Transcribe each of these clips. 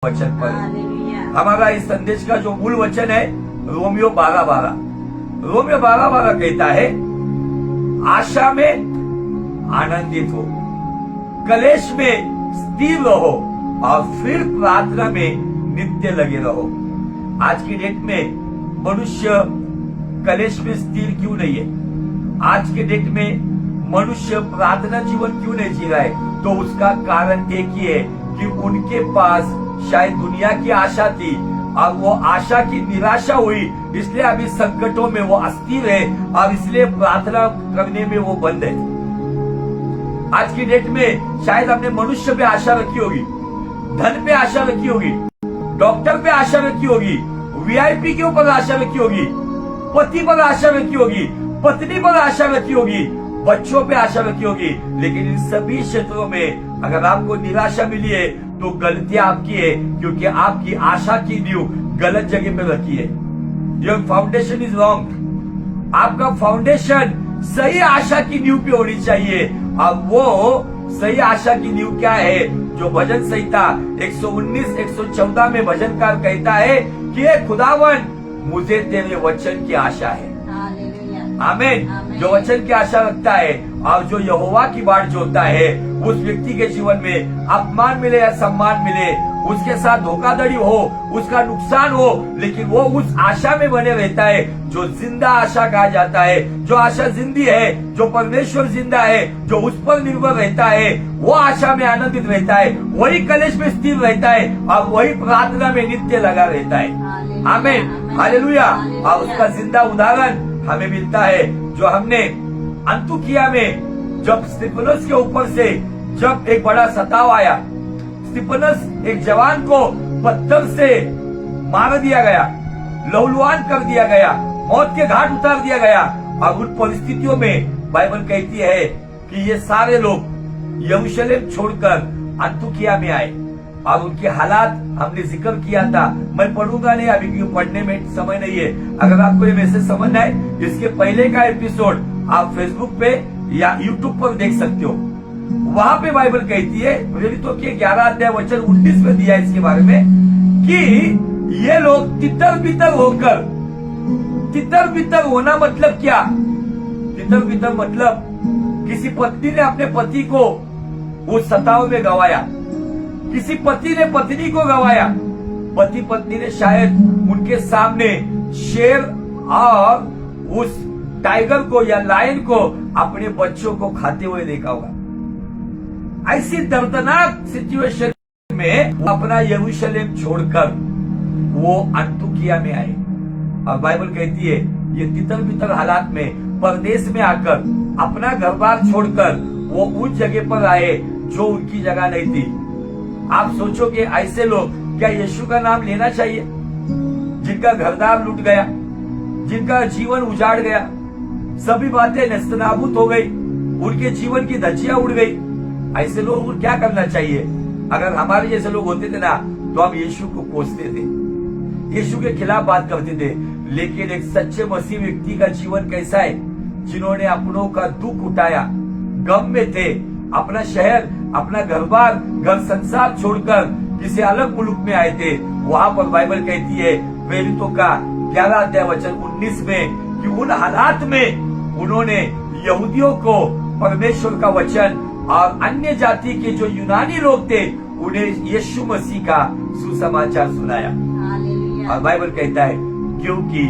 वचन पर। हमारा इस संदेश का जो मूल वचन है रोमियो 12:12। रोमियो 12:12 कहता है, आशा में आनंदित हो, कलेश में स्थिर रहो और फिर प्रार्थना में नित्य लगे रहो। आज की डेट में मनुष्य कलेश में स्थिर क्यों नहीं है? आज के डेट में मनुष्य प्रार्थना जीवन क्यों नहीं जी रहा है? तो उसका कारण एक ही है कि उनके पास शायद दुनिया की आशा थी और वो आशा की निराशा हुई, इसलिए अभी संकटों में वो अस्थिर है और इसलिए प्रार्थना करने में वो बंद है। आज की डेट में शायद हमने मनुष्य पे आशा रखी होगी, धन पे आशा रखी होगी, डॉक्टर पे आशा रखी होगी, वीआईपी के ऊपर आशा रखी होगी, पति पर आशा रखी होगी, पत्नी पर आशा रखी होगी, बच्चों पे आशा रखी होगी। लेकिन इन सभी क्षेत्रों में अगर आपको निराशा मिली है तो गलती आपकी है, क्योंकि आपकी आशा की नींव गलत जगह पे रखी है। Your foundation is wrong. आपका फाउंडेशन सही आशा की नींव पे होनी चाहिए। अब वो सही आशा की नींव क्या है? जो भजन संहिता 119, 114 में भजनकार कहता है कि हे खुदावन, मुझे तेरे वचन की आशा है। आमीन। जो वचन की आशा रखता है और जो यहोवा की बाट जोतता है, उस व्यक्ति के जीवन में अपमान मिले या सम्मान मिले, उसके साथ धोखाधड़ी हो, उसका नुकसान हो, लेकिन वो उस आशा में बने रहता है जो जिंदा आशा कहा जाता है। जो आशा जिंदी है, जो परमेश्वर जिंदा है, जो उस पर निर्भर रहता है, वो आशा में आनंदित रहता है, वही कलेश में स्थिर रहता है और वही प्रार्थना में नित्य लगा रहता है। आमीन, हालेलुया। और उसका जिंदा उदाहरण हमें मिलता है जो हमने अंतुकिया में, जब स्तिफनस के ऊपर से जब एक बड़ा सताव आया, स्तिफनस एक जवान को पत्थर से मार दिया गया, लहूलुहान कर दिया गया, मौत के घाट उतार दिया गया। और उन परिस्थितियों में बाइबल कहती है कि ये सारे लोग यरूशलेम छोड़कर अंतुकिया में आए और उनके हालात हमने जिक्र किया था। मैं पढ़ूंगा नहीं अभी, क्योंकि पढ़ने में समय नहीं है। अगर आपको ये मैसेज समझ आए, इसके पहले का एपिसोड आप फेसबुक पे या यूट्यूब पर देख सकते हो। वहां पे बाइबल कहती है, प्रेरितों के 11 अध्याय वचन 19 में दिया इसके बारे में कि ये लोग तितर बितर होकर, तितर बितर होना मतलब क्या? तितर बितर मतलब किसी पत्नी ने अपने पति को उस सताव में गवाया, किसी पति ने पत्नी को गवाया, पति पत्नी ने शायद उनके सामने शेर और उस टाइगर को या लायन को अपने बच्चों को खाते हुए देखा होगा। ऐसी दर्दनाक सिचुएशन में वो अपना यरूशलेम छोड़कर वो अंतुकिया में आए। और बाइबल कहती है ये तितर बितर हालात में, परदेश में आकर अपना घर बार छोड़कर वो उस जगह पर आए जो उनकी जगह नहीं थी। आप सोचोगे ऐसे लोग क्या यीशु का नाम लेना चाहिए? जिनका घरदार लूट गया, जिनका जीवन उजाड़ गया, सभी बातें नेस्तनाबूद हो गई, उनके जीवन की धज्जियां उड़ गई, ऐसे लोगों को क्या करना चाहिए? अगर हमारे जैसे लोग होते थे ना तो हम यीशु को कोसते थे, यीशु के खिलाफ बात करते थे। लेकिन एक सच्चे मसीह व्यक्ति का जीवन कैसा है? जिन्होंने अपनों का दुख उठाया, गम में थे, अपना शहर, अपना घर बार, घर संसार छोड़कर किसी अलग मुल्क में आए थे। वहां पर बाइबल कहती है प्रेरितों का 11 अध्याय वचन 19 में कि उन हालात में उन्होंने यहूदियों को परमेश्वर का वचन और अन्य जाति के जो यूनानी लोग थे उन्हें यीशु मसीह का सुसमाचार सुनाया। और बाइबल कहता है क्योंकि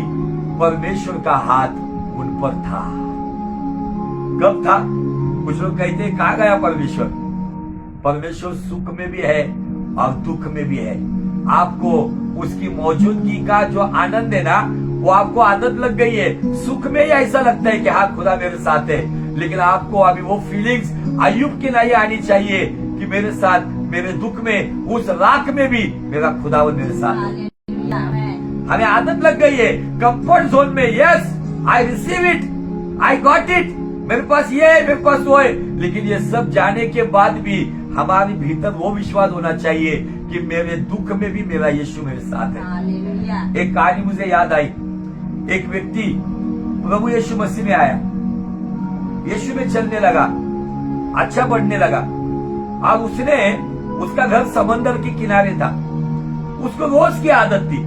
परमेश्वर का हाथ उन पर था। कब था? कुछ लोग कहते हैं कहाँ गया परमेश्वर? परमेश्वर सुख में भी है और दुख में भी है। आपको उसकी मौजूदगी का जो आनंद है ना, वो आपको आदत लग गई है। सुख में ही ऐसा लगता है कि हाँ खुदा मेरे साथ है, लेकिन आपको अभी वो फीलिंग्स अय्यूब की नहीं आनी चाहिए कि मेरे साथ, मेरे दुख में, उस राख में भी मेरा खुदावन मेरे साथ है। हमें आदत लग गई है कंफर्ट जोन में। Yes, I receive it, I got it, मेरे पास ये है, मेरे पास वो है। लेकिन ये सब जाने के बाद भी हमारे भीतर वो विश्वास होना चाहिए कि मेरे दुख में भी मेरा यीशु मेरे साथ है। एक कहानी मुझे याद आई। एक व्यक्ति प्रभु यीशु मसीह में आया, यीशु में चलने लगा, अच्छा बढ़ने लगा। अब उसका घर समंदर के किनारे था। उसको रोज की आदत थी।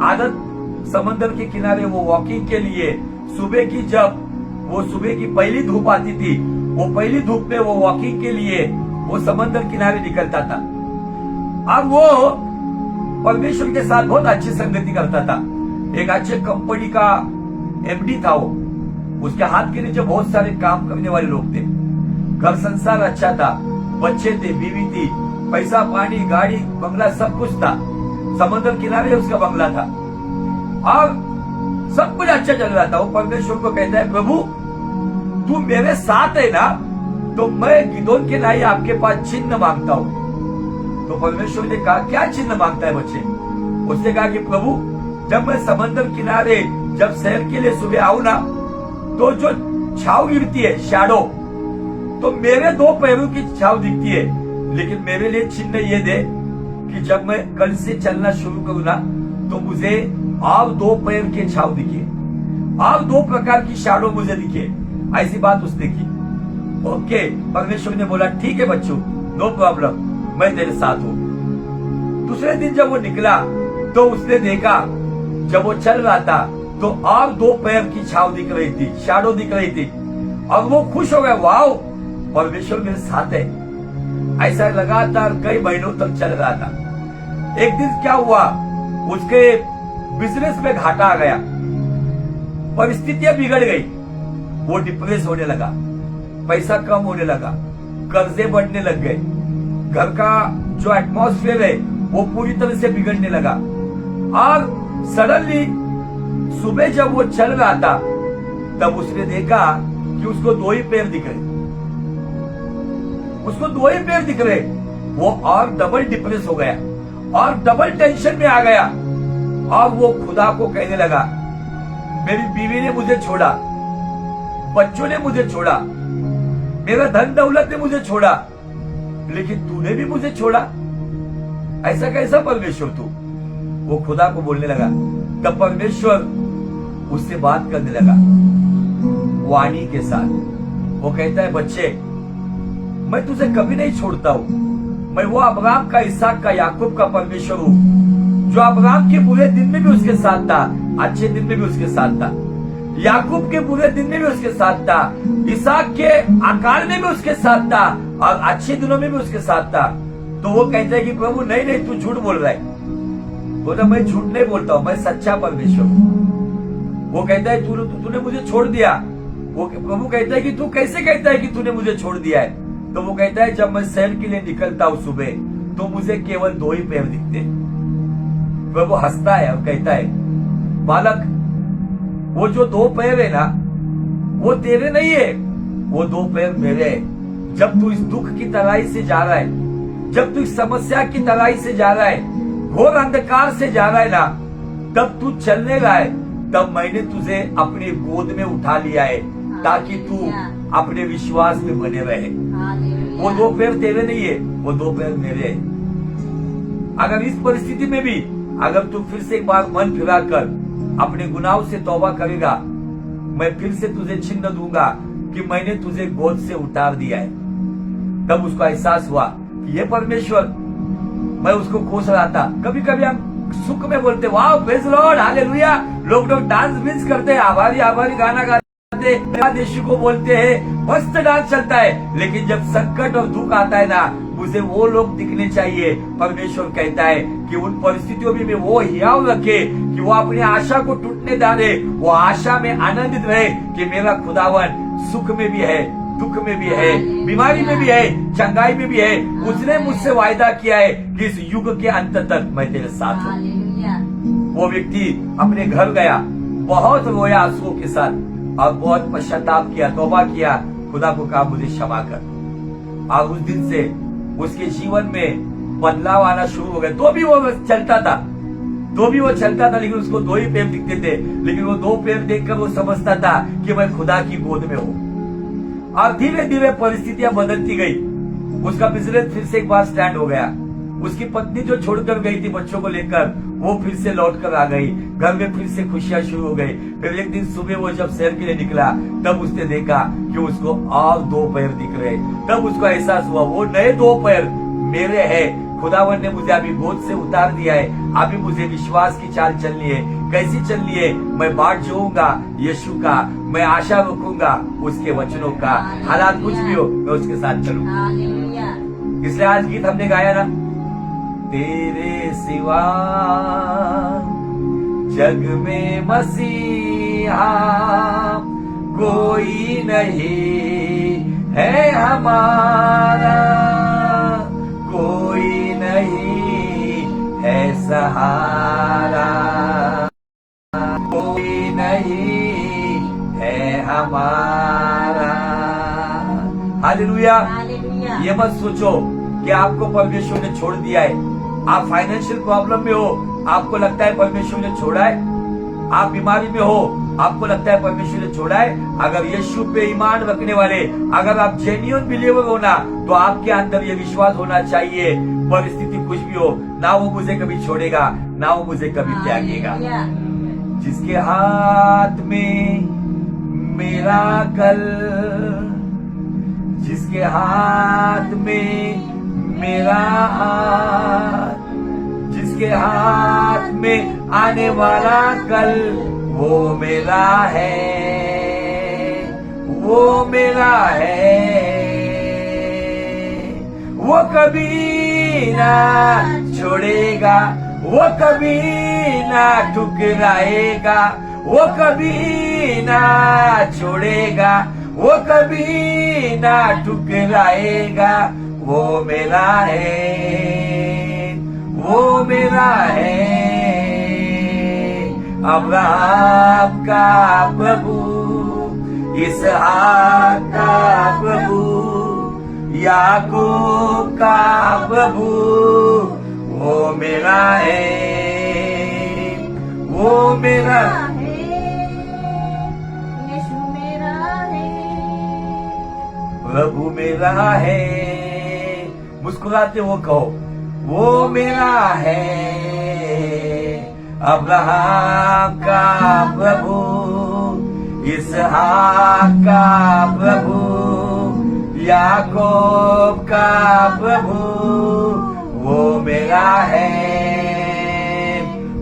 आदत समंदर के किनारे वो वॉकिंग के लिए सुबह की, जब वो सुबह की पहली धूप आती थी, वो पहली धूप में वो वॉकिंग के लिए वो समंदर किनारे निकलता था। अब वो परमेश्वर के साथ बहुत अच्छी संगति करता था। एक अच्छे कंपनी का एमडी था वो, उसके हाथ के नीचे बहुत सारे काम करने वाले लोग थे। घर संसार अच्छा था, बच्चे थे, बीवी थी, पैसा पानी गाड़ी बंगला सब कुछ था। समंदर किनारे उसका बंगला था और सब कुछ अच्छा चल रहा था। वो परमेश्वर को कहता है, प्रभु तू मेरे साथ है ना, तो मैं गिदोन के नाई आपके पास चिन्ह मांगता हूं। तो परमेश्वर ने कहा, क्या चिन्ह मांगता है बच्चे? उसने कहा कि प्रभु जब मैं समंदर किनारे जब सैर के लिए सुबह आऊं ना, तो जो छाव गिरती है शैडो, तो मेरे दो पैरों की छाव दिखती है, लेकिन मेरे लिए चिन्ह ये दे कि जब मैं कल से चलना शुरू करूँ ना, तो मुझे और दो पैर के छाव दिखे, और दो प्रकार की शैडो मुझे दिखे। ऐसी बात उसने की। ओके, परमेश्वर ने बोला ठीक है बच्चों, नो प्रॉब्लम, मैं तेरे साथ हूं। दूसरे दिन जब वो निकला तो उसने देखा, जब वो चल रहा था तो और दो पैर की छाव दिख रही थी, शैडो दिख रही थी, और वो खुश हो गया, वाओ परमेश्वर मेरे साथ है। ऐसा लगातार कई महीनों तक चल रहा था। एक दिन क्या हुआ, उसके बिजनेस में घाटा आ गया, परिस्थितियां बिगड़ गई, वो डिप्रेस होने लगा, पैसा कम होने लगा, कर्जे बढ़ने लग गए, घर का जो एटमॉस्फेयर है वो पूरी तरह से बिगड़ने लगा। और सडनली सुबह जब वो चल रहा था, तब उसने देखा कि उसको दो ही पैर दिख रहे, उसको दो ही पैर दिख रहे। वो और डबल डिप्रेस हो गया और डबल टेंशन में आ गया, और वो खुदा को कहने लगा, मेरी बीवी ने मुझे छोड़ा, बच्चों ने मुझे छोड़ा, मेरा धन दौलत ने मुझे छोड़ा, लेकिन तूने भी मुझे छोड़ा। ऐसा कैसा परमेश्वर तू? वो खुदा को बोलने लगा। तब परमेश्वर उससे बात करने लगा वाणी के साथ। वो कहता है, बच्चे मैं तुझे कभी नहीं छोड़ता हूं। मैं वो अब्राहम का, इसहाक का, याकूब का परमेश्वर हूं, जो अब्राहम के बुरे दिन में भी उसके साथ था, अच्छे दिन में भी उसके साथ था, याकूब के बुरे दिन में भी उसके साथ था, इसहाक के आकार में भी उसके साथ था, और अच्छे दिनों में भी उसके साथ था। तो वो कहता है कि प्रभु नहीं नहीं, तू झूठ बोल रहा है। बोला, मैं झूठ नहीं बोलता हूं, मैं सच्चा परमेश्वर हूं। वो कहता है, तूने मुझे छोड़ दिया। वो प्रभु कहता है कि तू कैसे कहता है कि तूने मुझे छोड़ दिया है? तो वो कहता है, जब मैं सैर के लिए निकलता हूं सुबह, तो मुझे केवल दो ही पैर दिखते। प्रभु हंसता है और कहता है, बालक वो जो दो पैर है ना, वो तेरे नहीं है, वो दो पैर मेरे है। जब तू इस दुख की तराई से जा रहा है, जब तू इस समस्या की तराई से जा रहा है, घोर अंधकार से जा रहा है ना, तब तू चलने रहा है, तब मैंने तुझे अपनी गोद में उठा लिया है, ताकि तू अपने विश्वास में बने रहे। वो दो पैर तेरे नहीं है, वो दो पैर मेरे है। अगर इस परिस्थिति में भी अगर तू फिर से एक बार मन फिरा कर अपने गुनाहों से तौबा करेगा, मैं फिर से तुझे चिन्ह दूंगा कि मैंने तुझे गोद से उतार दिया है। तब उसको एहसास हुआ कि ये परमेश्वर, मैं उसको खोज रहा था। कभी कभी हम सुख में बोलते, वाह प्रेज लॉर्ड, हालेलुया, लोग डांस विंस करते हैं, आभारी आभारी गाना गाते, देशु को बोलते हैं, मस्त डांस चलता है। लेकिन जब संकट और दुख आता है ना, मुझे वो लोग दिखने चाहिए। परमेश्वर कहता है कि उन परिस्थितियों में वो हियाव रखे, कि वो अपनी आशा को टूटने डाले, वो आशा में आनंदित रहे कि मेरा खुदावन सुख में भी है, दुख में भी है, बीमारी में भी है, चंगाई में भी है। उसने मुझसे वायदा किया है कि इस युग के अंत तक मैं तेरे साथ हूँ। वो व्यक्ति अपने घर गया, बहुत रोया आंसुओं के साथ, और बहुत पश्चाताप किया, तौबा किया, खुदा को कहा मुझे क्षमा कर। और उस दिन से उसके जीवन में बदलाव आना शुरू हो गया। तो भी वो चलता था, लेकिन उसको दो ही पैर दिखते थे, लेकिन वो दो पैर देखकर वो समझता था कि मैं खुदा की गोद में हूँ। और धीरे धीरे परिस्थितियां बदलती गई। उसका बिजनेस फिर से एक बार स्टैंड हो गया। उसकी पत्नी जो छोड़कर गई थी बच्चों को लेकर, वो फिर से लौट कर आ गई। घर में फिर से खुशियां शुरू हो गई। फिर एक दिन सुबह वो जब सैर के लिए निकला, तब उसने देखा कि उसको और दो पैर दिख रहे। तब उसको एहसास हुआ, वो नए दो पैर मेरे हैं, खुदावन ने मुझे अभी गोद से उतार दिया है, अभी मुझे विश्वास की चाल चलनी है। कैसी चलनी है? मैं बाट जोऊंगा यीशु का, मैं आशा रखूंगा उसके वचनों का। हालात कुछ भी हो, मैं उसके साथ चलूंगा। इसलिए आज गीत हमने गाया ना, तेरे सिवा जग में मसीहा कोई नहीं है हमारा, कोई नहीं है सहारा, कोई नहीं है हमारा। हालेलुया। ये मत सोचो कि आपको परमेश्वर ने छोड़ दिया है। आप फाइनेंशियल प्रॉब्लम में हो, आपको लगता है परमेश्वर ने छोड़ा है। आप बीमारी में हो, आपको लगता है परमेश्वर ने छोड़ा है। अगर यीशु पे ईमान रखने वाले, अगर आप जेन्युइन बिलीवर हो ना, तो आपके अंदर ये विश्वास होना चाहिए, परिस्थिति कुछ भी हो ना, वो मुझे कभी छोड़ेगा ना वो मुझे कभी त्यागेगा। जिसके हाथ में मेरा कल, जिसके हाथ में मेरा हाथ, जिसके हाथ में आने वाला कल, वो मेरा है, वो मेरा है। वो कभी ना छोड़ेगा, वो कभी ना ठुकराएगा, वो कभी ना छोड़ेगा, वो कभी ना ठुकराएगा। वो मेरा है, वो मेरा है। अब्राहम का प्रभु, इसहाक का प्रभु, याकूब का प्रभु, वो मेरा है, वो मेरा है, यीशु मेरा है, प्रभु मेरा है। मुस्कुराते वो कहो, वो मेरा है। अब्राहम का प्रभु, इसहाक का प्रभु, याकूब का प्रभु, वो मेरा है,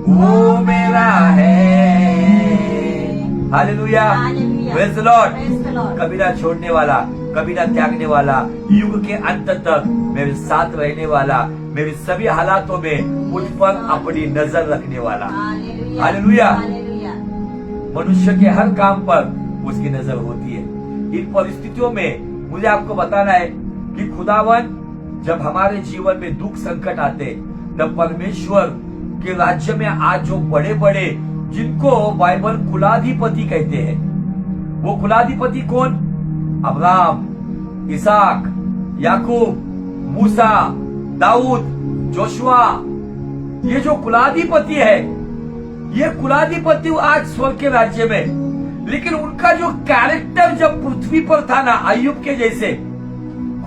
वो मेरा है। Hallelujah, praise the Lord. कभी ना छोड़ने वाला, कभी ना त्यागने वाला, युग के अंत तक मेरे साथ रहने वाला, मेरे सभी हालातों में मुझ पर अपनी नजर रखने वाला। हालेलुया। मनुष्य के हर काम पर उसकी नजर होती है। इन परिस्थितियों में मुझे आपको बताना है कि खुदावन जब हमारे जीवन में दुख संकट आते, तब परमेश्वर के राज्य में आज जो बड़े बड़े, जिनको बाइबल कुलाधिपति कहते हैं, वो कुलाधिपति कौन? अब्राहम, इसहाक, याकूब, मूसा, दाऊद, जोशुआ, ये जो कुलाधिपति है, ये कुलाधिपति आज स्वर्ग के राज्य में, लेकिन उनका जो कैरेक्टर जब पृथ्वी पर था ना, अय्यूब के जैसे,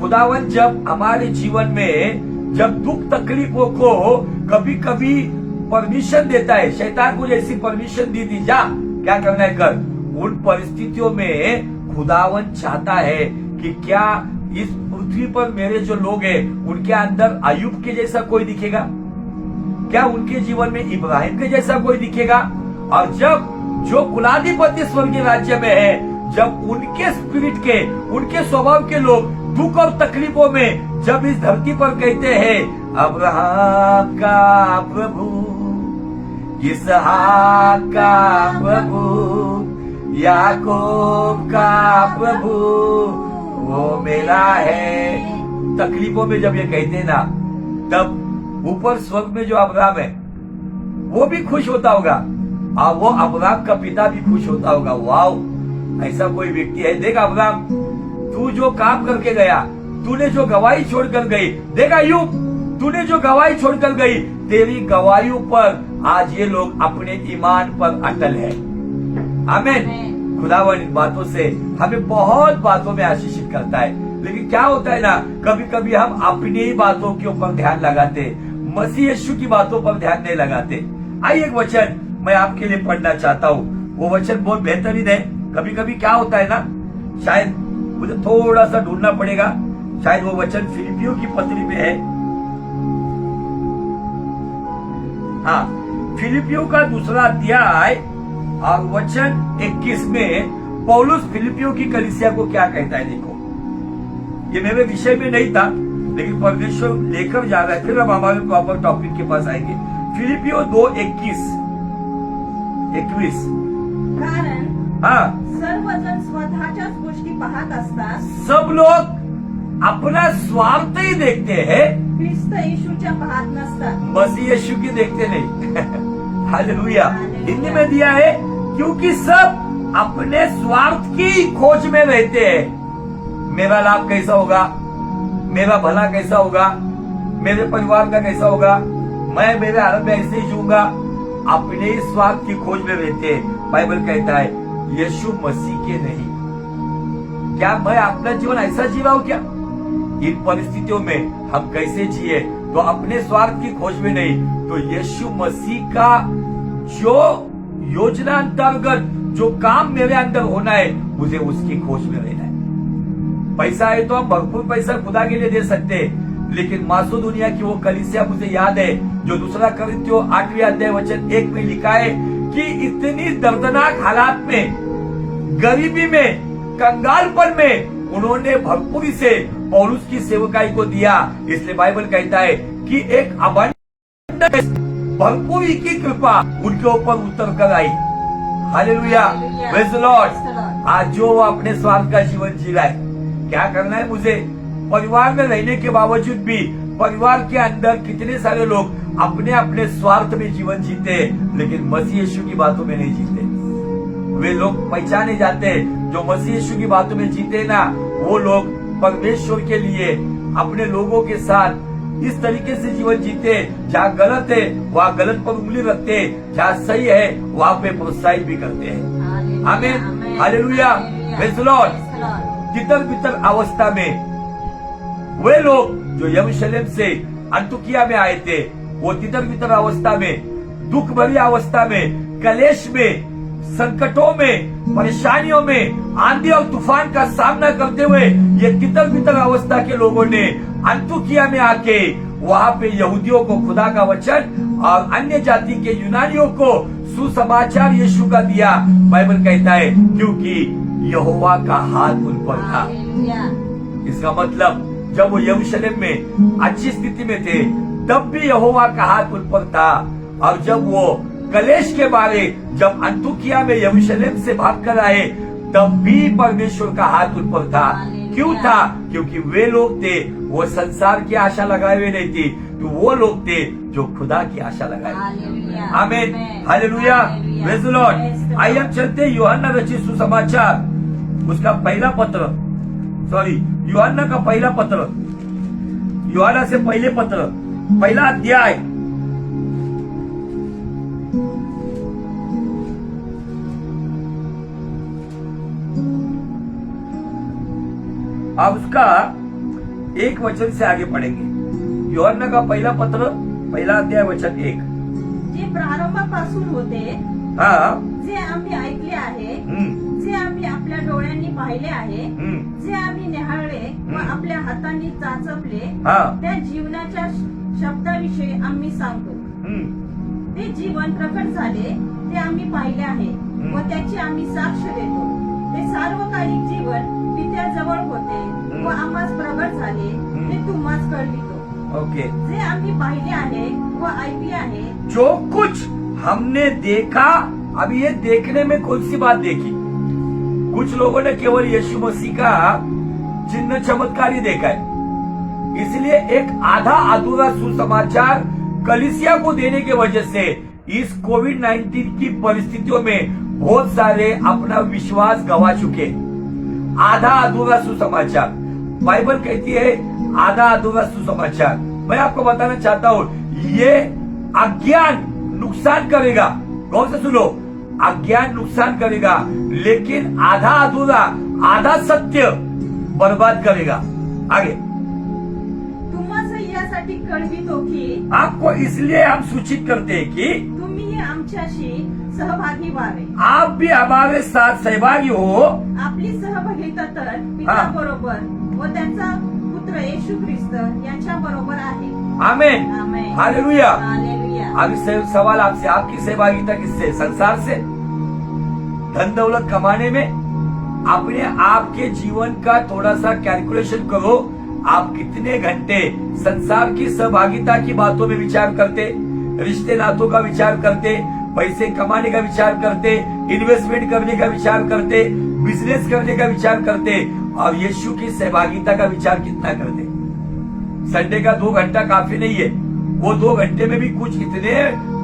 खुदावन जब हमारे जीवन में जब दुख तकलीफों को कभी कभी परमिशन देता है, शैतान को जैसी परमिशन दी थी, जा क्या करना है कर, उन परिस्थितियों में खुदावन चाहता है कि क्या इस पृथ्वी पर मेरे जो लोग हैं उनके अंदर अय्यूब के जैसा कोई दिखेगा? क्या उनके जीवन में इब्राहिम के जैसा कोई दिखेगा? और जब जो कुलाधिपति स्वर्गीय राज्य में है, जब उनके स्पिरिट के, उनके स्वभाव के लोग दुख और तकलीफों में जब इस धरती पर कहते हैं, अब्राहम का प्रभु, इसहाक का प्रभु, याकूब का प्रभु, वो मेरा है। तकलीफों में जब ये कहते ना, तब ऊपर स्वर्ग में जो अब्राहम है वो भी खुश होता होगा, और वो अब्राहम का पिता भी खुश होता होगा। वाओ, ऐसा कोई व्यक्ति है। देख अब्राहम, तू जो काम करके गया, तूने जो गवाही छोड़कर गई, देख अय्यूब, तूने जो गवाही छोड़कर गई, तेरी गवाहियों पर आज ये लोग अपने ईमान पर अटल है। आमीन। खुदावन इन बातों से हमें बहुत बातों में आशीषित करता है, लेकिन क्या होता है ना, कभी कभी हम अपनी ही बातों के ऊपर ध्यान लगाते, मसीह यीशु की बातों पर ध्यान नहीं लगाते। आइए एक वचन मैं आपके लिए पढ़ना चाहता हूँ, वो वचन बहुत बेहतरीन है। कभी कभी क्या होता है ना, शायद मुझे थोड़ा सा ढूंढना पड़ेगा, शायद वो वचन फिलिपियों की पत्री में है। हाँ, फिलिपियों का दूसरा अध्याय और वचन 21 में पौलुस फिलिपियों की कलीसिया को क्या कहता है। देखो, ये मेरे विषय में नहीं था, लेकिन परमेश्वर लेकर जा रहा है। फिर हम हमारे प्रॉपर टॉपिक के पास आएंगे। फिलिपियों 2:21 कारण सर्वजण स्वतःच्याच गोष्टी पाहत असतात, सब लोग अपना स्वार्थ ही देखते हैं, ख्रिस्त येशूच्या पाहत नसतात। मसीह यीशु की देखते नहीं। हालेलुया। हिंदी में दिया है, क्योंकि सब अपने स्वार्थ की खोज में रहते हैं। मेरा लाभ कैसा होगा, मेरा भला कैसा होगा, मेरे परिवार का कैसा होगा, मैं मेरे हालत में ऐसे ही जीऊंगा, अपने ही स्वार्थ की खोज में रहते हैं। बाइबल कहता है यीशु मसीह के नहीं। क्या मैं अपना जीवन ऐसा जी रहा हूं क्या? इन परिस्थितियों में हम कैसे जिए, तो अपने स्वार्थ की खोज में नहीं, तो यीशु मसीह का जो योजना अंतर्गत जो काम मेरे अंदर होना है, मुझे उसकी खोज में रहना है। पैसा है तो हम भरपूर पैसा खुदा के लिए दे सकते हैं, लेकिन मासिदोनिया की वो कलीसिया मुझे याद है, जो दूसरा कोरिन्थियों 8वें अध्याय वचन 1 में लिखा है कि इतनी दर्दनाक हालात में, गरीबी में, कंगालपन में उन्होंने भरपूरी से पौलुस की सेवकाई को दिया। इसलिए बाइबल कहता है कि एक भरपूरी की कृपा उनके ऊपर उतर कर आई। Hallelujah, praise the Lord. आज जो अपने स्वार्थ का जीवन जी रहा है, क्या करना है मुझे? परिवार में रहने के बावजूद भी परिवार के अंदर कितने सारे लोग अपने अपने स्वार्थ में जीवन जीते, लेकिन मसीह यीशु की बातों में नहीं जीते। वे लोग पहचाने जाते, जो मसीह यीशु की बातों में जीते ना, वो लोग परमेश्वर के लिए अपने लोगों के साथ इस तरीके से जीवन जीते, जहाँ गलत है वहाँ गलत पर उंगली रखते, जहाँ सही है वहाँ पे प्रोत्साहित भी करते हैं। आमीन, हालेलुया, प्रेज़ द लॉर्ड। तितर बितर अवस्था में वे लोग जो यरूशलेम से अंतुकिया में आए थे, वो तितर बितर अवस्था में, दुख भरी अवस्था में, कलेश में, संकटों में, परेशानियों में, आंधी और तूफान का सामना करते हुए ये तितर बितर अवस्था के लोगों ने अंतुकिया में आके वहाँ पे यहूदियों को खुदा का वचन और अन्य जाति के यूनानियों को सुसमाचार यीशु का दिया। बाइबल कहता है क्योंकि यहोवा का हाथ उन पर था। इसका मतलब जब वो यरूशलेम में अच्छी स्थिति में थे, तब भी यहोवा का हाथ उन पर था, और जब वो कलेश के बारे जब अंतुकिया में यरूशलेम से भाग कर आए, तब भी परमेश्वर का हाथ उन पर था। क्यों था? क्योंकि वे लोग थे, वो संसार की आशा लगाए हुए नहीं थी, तो वो लोग थे जो खुदा की आशा लगाए। आमीन, हालेलुया, प्रेज़ द लॉर्ड। आइए हम चलते यूहन्ना रचित सुसमाचार, उसका पहला पत्र, यूहन्ना का पहला पत्र, यूहन्ना से पहले पत्र, पहला अध्याय, अब उसका 1 वचन से आगे पढ़ेंगे। यूहन्ना का पहला पत्र, पहला अध्याय, वचन 1। जे प्रारंभापासून होते, जे आम्ही ऐकले आहे, जे आम्ही आपल्या डोळ्यांनी पाहिले आहे, जे आम्ही निहाळले व आपल्या हातांनी चाचपले, त्या जीवनाच्या शब्दाविषयी आम्ही सांगतो। ते जीवन प्रकट झाले, ते आम्ही पाहिले आहे व त्याची आम्ही साक्ष देतो। ते सार्वकालिक जीवन पित्याजवळ होते व आम्हास प्रगट झाले, ते तुम्हास कळवितो। ओके, जे आम्ही पाहिले आहे व ऐकले आहे, जो कुछ हमने देखा। अभी ये देखने में कौन सी बात देखी? कुछ लोगों ने केवल यीशु मसीह का चिन्ह चमत्कार ही देखा है। इसलिए एक आधा अधूरा सुसमाचार कलीसिया को देने की वजह से इस कोविड-19 की परिस्थितियों में बहुत सारे अपना विश्वास गवा चुके। आधा अधूरा सुसमाचार, बाइबल कहती है आधा अधूरा सुसमाचार। मैं आपको बताना चाहता हूं, ये अज्ञान नुकसान करेगा। गौर से सुनो, अज्ञान नुकसान करेगा, लेकिन आधा अधूरा, आधा सत्य बर्बाद करेगा। आगे, तुम्हास यासाठी कळवितो की, आपको इसलिए हम सूचित करते हैं कि तुम्ही आमच्याशी सहभागी व्हावे। आप भी हमारे साथ सहभागी हो। आपली सहभागिता तर पिता बरोबर व त्यांचा पुत्र येशू ख्रिस्त यांच्या बरोबर आहे। आमेन, आमेन, हालेलुया। हालेलुया। अभी सवाल आपसे, आपकी सहभागिता किससे? संसार से? धन दौलत कमाने में? अपने आपके जीवन का थोड़ा सा कैलकुलेशन करो। आप कितने घंटे संसार की सहभागिता की बातों में विचार करते, रिश्ते नातों का विचार करते, पैसे कमाने का विचार करते, इन्वेस्टमेंट करने का विचार करते, बिजनेस करने का विचार करते, और यीशु की सहभागिता का विचार कितना करते? संडे का 2 घंटा काफी नहीं है। वो 2 घंटे में भी कुछ इतने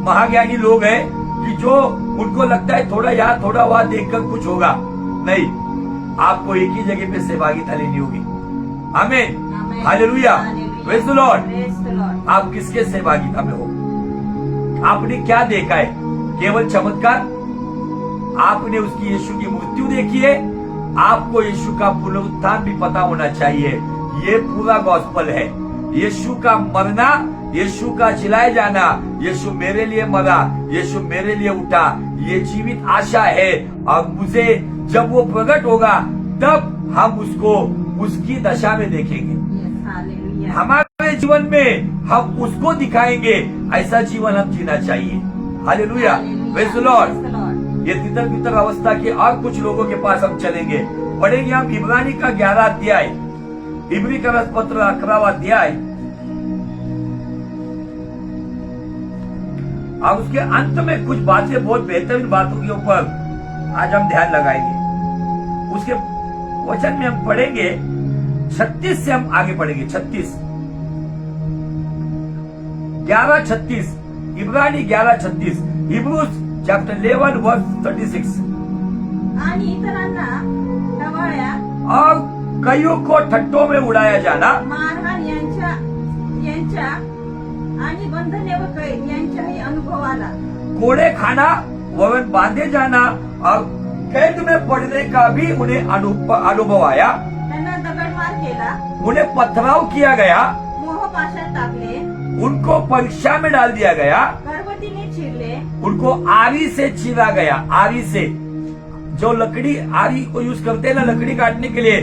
महाज्ञानी लोग हैं कि जो उनको लगता है थोड़ा यहाँ थोड़ा वहां देखकर कुछ होगा। नहीं, आपको एक ही जगह पे सहभागिता लेनी होगी। आमीन, हालेलुया, प्रेज द लॉर्ड। आप किसके सहभागिता में हो? आपने क्या देखा है? केवल चमत्कार? आपने उसकी यीशु की मृत्यु देखी है? आपको यीशु का पुनरुत्थान भी पता होना चाहिए। ये पूरा गॉस्पल है। यीशु का मरना, यीशु का जिलाए जाना, यीशु मेरे लिए मरा, यीशु मेरे लिए उठा, ये जीवित आशा है। और मुझे जब वो प्रकट होगा तब हम उसको उसकी दशा में देखेंगे। हमारे जीवन में हम उसको दिखाएंगे। ऐसा जीवन हम जीना चाहिए। Hallelujah, praise the Lord. ये तितर बितर अवस्था के और कुछ लोगों के पास हम चलेंगे, पढ़ेंगे हम इब्रानी का 11 अध्याय, इब्री का पत्र 11वां अध्याय, और उसके अंत में कुछ बातें, बहुत बेहतरीन बातों के ऊपर आज हम ध्यान लगाएंगे। उसके वचन में हम पढ़ेंगे 36 से हम आगे पढ़ेंगे। 36, 11:36, इब्रानी 11:36, हिब्रूज चैप्टर 11 वर्स 36। आणि इतरांना टवाळ्या और कईयों को ठट्टों में उड़ाया जाना, मारहाण यांच्या आणि बंधने व कैद यांच्याही अनुभवाला, कोड़े खाना वरन बांधे जाना और कैद में पड़ने का भी उन्हें अनुभव आया। त्यांना दगडमार केला, उन्हें पथराव किया गया, मोहपाशात टाकले, उनको परीक्षा में डाल दिया गया, गर्भवतीने चिरले, उनको आरी से चीरा गया। आरी से, जो लकड़ी आरी को यूज करते हैं ना लकड़ी काटने के लिए,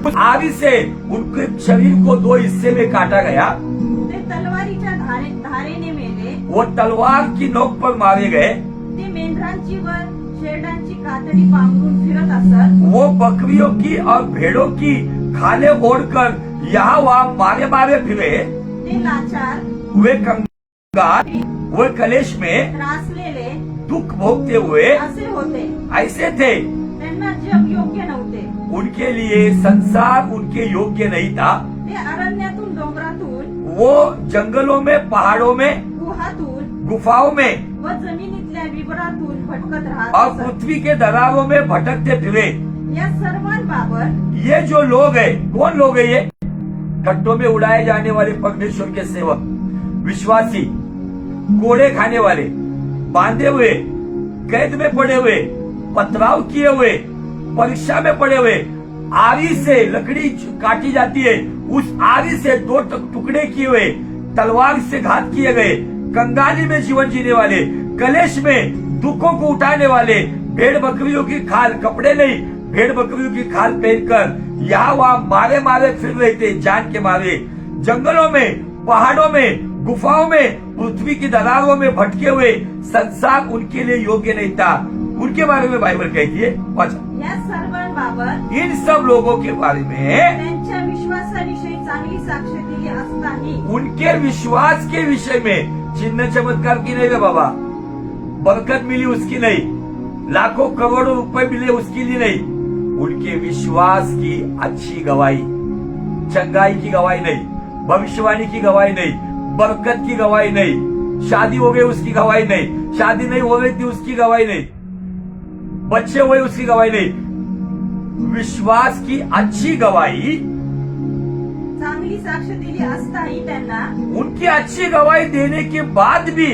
उस आरी से उनके शरीर को 2 हिस्से में काटा गया। ते तलवारीच्या धारेने मेले, वो तलवार की नोक पर मारे गए। ते मेंढरांची व शेरडांची कातडी पांघरून फिरत असत, वो बकरियों की और भेड़ों की खाले ओढ़कर यहाँ वहाँ मारे मारे फिरे। ते लाचार, वे कंगाल, वे कलेश में त्रासलेले दुख भोगते हुए असे होते। ऐसे थे। त्यांना जग योग्य नव्हते, उनके लिए संसार उनके योग्य नहीं था। ते अरण्यातून, डोंगरातून, वो जंगलों में, पहाड़ों में, गुहातून गुफाओं में व जमिनीतल्या विवरातून भटकत राहत और असत। पृथ्वी के दरारों में भटकते फिरे। या सर्वांबाबत ये जो लोग हैं, कौन लोग हैं ये? ठट्टों में उड़ाए जाने वाले परमेश्वर के सेवक, विश्वासी, कोड़े खाने वाले, बांधे हुए, कैद में पड़े हुए, पथराव किए हुए, परीक्षा में पड़े हुए, आरी से लकड़ी काटी जाती है, उस आरी से 2 टुकड़े किए हुए, तलवार से घात किए गए, कंगाली में जीवन जीने वाले, कलेश में दुखों को उठाने वाले, भेड़ बकरियों की खाल, कपड़े नहीं, भेड़ बकरियों की खाल पहनकर यहाँ वहाँ मारे मारे फिर रहे थे, जान के मारे। जंगलों में, पहाड़ों में, गुफाओं में, पृथ्वी की दरारों में भटके हुए। संसार उनके लिए योग्य नहीं था। उनके बारे में बाइबल कहती है, या सर्वांबाबत इन सब लोगों के बारे में त्यांच्या विश्वासाविषयी चांगली साक्ष दिली असताही, उनके विश्वास के विषय में चिन्ह चमत्कार की नहीं रे बाबा, बरकत मिली उसकी नहीं, लाखों करोड़ों रुपए मिले उसके लिए नहीं, उनके विश्वास की अच्छी गवाही, चंगाई की गवाही नहीं, भविष्यवाणी की गवाही नहीं, बरकत की गवाही नहीं, शादी हो गई उसकी गवाही नहीं, शादी नहीं हो गई थी उसकी गवाही नहीं, बच्चे हुए उसकी गवाही नहीं, विश्वास की अच्छी गवाही, चांगली साक्ष दिली असताही त्यांना उनकी अच्छी गवाही देने के बाद भी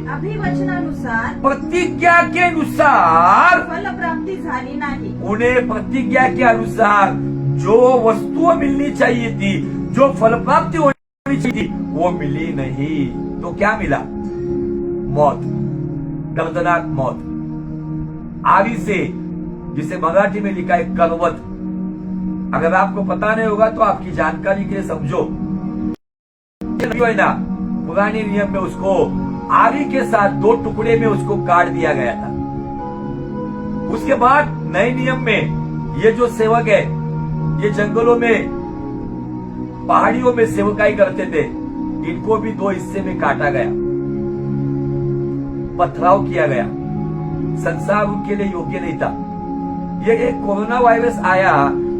अभिवचनानुसार, प्रतिज्ञा के अनुसार फलप्राप्ती झाली नाही। उन्हें प्रतिज्ञा के अनुसार जो वस्तुएं मिलनी चाहिए थी, जो फल प्राप्ति होनी चाहिए थी, वो मिली नहीं। तो क्या मिला? मौत, दर्दनाक मौत। आरी से, जिसे मराठी में लिखा है करवत। अगर आपको पता नहीं होगा तो आपकी जानकारी के लिए समझो, जो है ना, पुराने नियम में उसको आरी के साथ 2 टुकड़े में उसको काट दिया गया था। उसके बाद नए नियम में ये जो सेवक है, ये जंगलों में पहाड़ियों में सेवकाई करते थे, इनको भी 2 हिस्से में काटा गया, पथराव किया गया। संसार उनके लिए योग्य नहीं था। ये एक कोरोना वायरस आया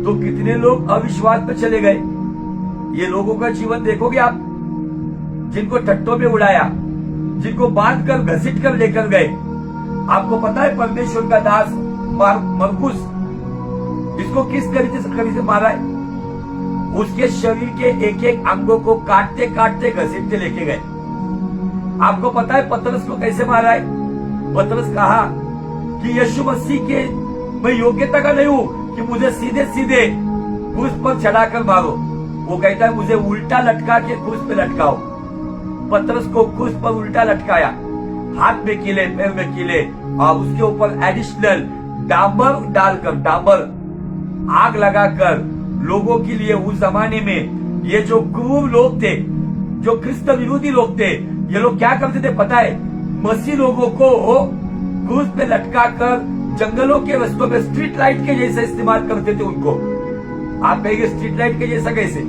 तो कितने लोग अविश्वास में चले गए। ये लोगों का जीवन देखोगे आप, जिनको टट्टों में उड़ाया, जिनको बांध कर घसीट कर लेकर गए। आपको पता है परमेश्वर का दास मरकुस, इसको किस तरीके से मारा है? उसके शरीर के एक एक अंगों को काटते काटते घसीटते लेके गए। आपको पता है पतरस को कैसे मारा है? पतरस कहा कि यीशु मसीह के मैं योग्यता का नहीं हूं कि मुझे सीधे सीधे क्रूस पर चढ़ाकर मारो। वो कहता है मुझे उल्टा लटका के क्रूस पे लटकाओ। पतरस को क्रूस पर उल्टा लटकाया, हाथ में कीले, पैर में कीले, और उसके ऊपर एडिशनल डांबर डालकर, डांबर आग लगाकर लोगों के लिए उस जमाने में ये जो क्रूर लोग थे, जो ख्रिस्त विरोधी लोग थे, ये लोग क्या करते थे पता है? मसीह लोगों को क्रूस पे लटका कर जंगलों के रस्तों में स्ट्रीट लाइट के जैसा इस्तेमाल करते थे उनको। आप कहेंगे स्ट्रीट लाइट के जैसा कैसे?